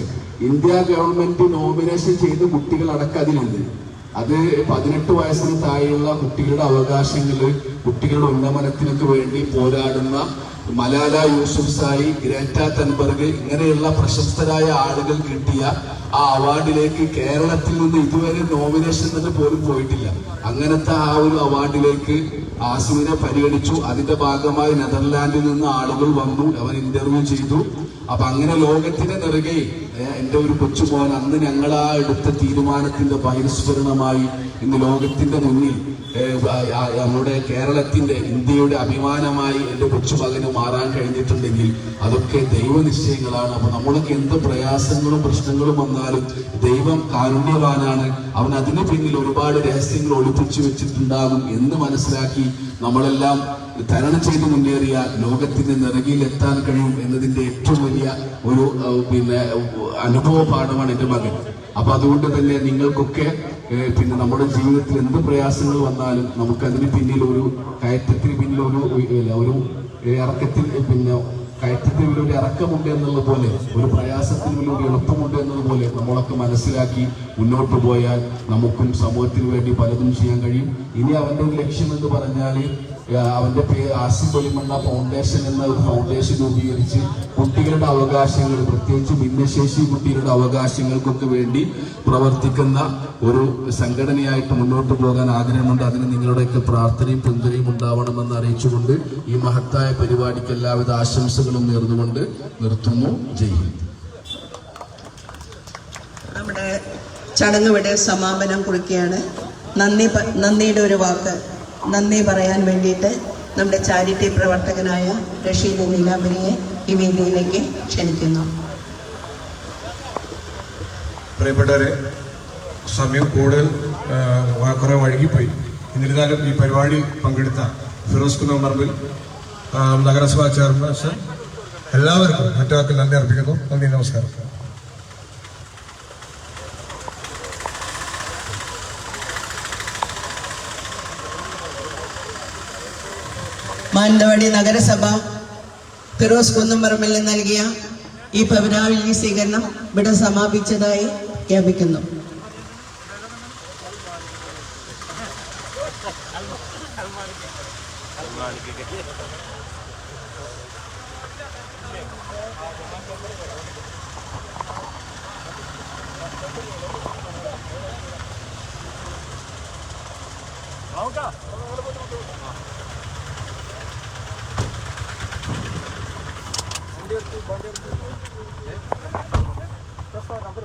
ഇന്ത്യ ഗവൺമെന്റ് നോമിനേഷൻ ചെയ്ത് കുട്ടികളടക്കം അതിലുണ്ട്. അത് 18 വയസ്സിന് താഴെയുള്ള കുട്ടികളുടെ അവകാശങ്ങള്, കുട്ടികളുടെ ഉന്നമനത്തിനൊക്കെ വേണ്ടി പോരാടുന്ന മലാല യൂസുഫ്സായി, ഗ്രേറ്റ തൻബർഗ് ഇങ്ങനെയുള്ള പ്രശസ്തരായ ആളുകൾ കിട്ടിയ ആ അവാർഡിലേക്ക് കേരളത്തിൽ നിന്ന് ഇതുവരെ നോമിനേഷൻ തന്നെ പോലും പോയിട്ടില്ല. അങ്ങനത്തെ ആ ഒരു അവാർഡിലേക്ക് ആസിമിനെ പരിഗണിച്ചു. അതിന്റെ ഭാഗമായി നെതർലാൻഡിൽ നിന്ന് ആളുകൾ വന്നു, അവർ ഇന്റർവ്യൂ ചെയ്തു. അപ്പൊ അങ്ങനെ ലോകത്തിന്റെ നെറുകെ എന്റെ ഒരു കൊച്ചുമോൻ, അന്ന് ഞങ്ങൾ ആ എടുത്ത തീരുമാനത്തിന്റെ ബഹിസ്ഫുരണമായി ഇന്ന് ലോകത്തിന്റെ മുന്നിൽ നമ്മുടെ കേരളത്തിന്റെ, ഇന്ത്യയുടെ അഭിമാനമായി എന്റെ കൊച്ചുമകന് മാറാൻ കഴിഞ്ഞിട്ടുണ്ടെങ്കിൽ അതൊക്കെ ദൈവനിശ്ചയങ്ങളാണ്. അപ്പൊ നമ്മളൊക്കെ എന്ത് പ്രയാസങ്ങളും പ്രശ്നങ്ങളും വന്നാലും ദൈവം കാരുണ്യവാനാണ്, അവൻ അതിന് പിന്നിൽ ഒരുപാട് രഹസ്യങ്ങൾ ഒളിപ്പിച്ചു വെച്ചിട്ടുണ്ടാകും എന്ന് മനസ്സിലാക്കി നമ്മളെല്ലാം തരണം ചെയ്ത് മുന്നേറിയ ലോകത്തിന്റെ നെറുകയിൽ എത്താൻ കഴിയും എന്നതിന്റെ ഏറ്റവും വലിയ ഒരു അനുഭവ പാഠമാണ് എന്റെ മകൻ. അപ്പൊ അതുകൊണ്ട് തന്നെ നിങ്ങൾക്കൊക്കെ നമ്മുടെ ജീവിതത്തിൽ എന്ത് പ്രയാസങ്ങൾ വന്നാലും നമുക്കതിന് പിന്നിൽ ഒരു കയറ്റത്തിന് പിന്നിൽ ഒരു ഇറക്കത്തിൽ കയറ്റത്തിന് ഒരു ഇറക്കമുണ്ട് എന്നുള്ള പോലെ, ഒരു പ്രയാസത്തിന് ഒരു എളുപ്പമുണ്ട് എന്നതുപോലെ നമ്മളൊക്കെ മനസ്സിലാക്കി മുന്നോട്ട് പോയാൽ നമുക്കും സമൂഹത്തിന് വേണ്ടി പലതും ചെയ്യാൻ കഴിയും. ഇനി അവന്റെ ഒരു ലക്ഷ്യം എന്ന് പറഞ്ഞാൽ അവന്റെ പേര് ആസിഫ് അലിമണ്ണ ഫൗണ്ടേഷൻ എന്ന ഒരു ഫൗണ്ടേഷൻ രൂപീകരിച്ച് കുട്ടികളുടെ അവകാശങ്ങൾ, പ്രത്യേകിച്ച് ഭിന്നശേഷി കുട്ടികളുടെ അവകാശങ്ങൾക്കൊക്കെ വേണ്ടി പ്രവർത്തിക്കുന്ന ഒരു സംഘടനയായിട്ട് മുന്നോട്ട് പോകാൻ ആഗ്രഹമുണ്ട്. അതിന് നിങ്ങളുടെയൊക്കെ പ്രാർത്ഥനയും പിന്തുണയും ഉണ്ടാവണമെന്ന് അറിയിച്ചുകൊണ്ട് ഈ മഹത്തായ പരിപാടിക്ക് എല്ലാവിധ ആശംസകളും നേർന്നുകൊണ്ട് നിർത്തുന്നു. ജയ് ഹിന്ദ്. നമ്മുടെ ചടങ്ങ് ഇവിടെ സമാപനം കുറിക്കുകയാണ്. നന്ദിയുടെ ഒരു വാക്ക് നന്ദി പറയാൻ വേണ്ടിയിട്ട് നമ്മുടെ ചാരിറ്റി പ്രവർത്തകനായ റഷീദ് നീലാംബരിയെ ഈ വേദിയിലേക്ക് ക്ഷണിക്കുന്നു. പ്രിയപ്പെട്ടവരെ, സമയം കൂടുതൽ കുറെ വഴുകിപ്പോയി. എന്നിരുന്നാലും ഈ പരിപാടിയിൽ പങ്കെടുത്ത ഫിറോസ് കുന്നംപറമ്പിൽ നഗരസഭാ ചെയർപേഴ്സൺ എല്ലാവർക്കും മറ്റൊരാൾക്ക് നന്ദി അർപ്പിക്കുന്നു. നന്ദി, നമസ്കാരം. മാനന്തവാടി നഗരസഭ ഫിറോസ് കുന്നംപറമ്പിൽ നൽകിയ ഈ പൗരാവലി സ്വീകരണം ഇവിടെ സമാപിച്ചതായി പ്രഖ്യാപിക്കുന്നു. നമ്പർ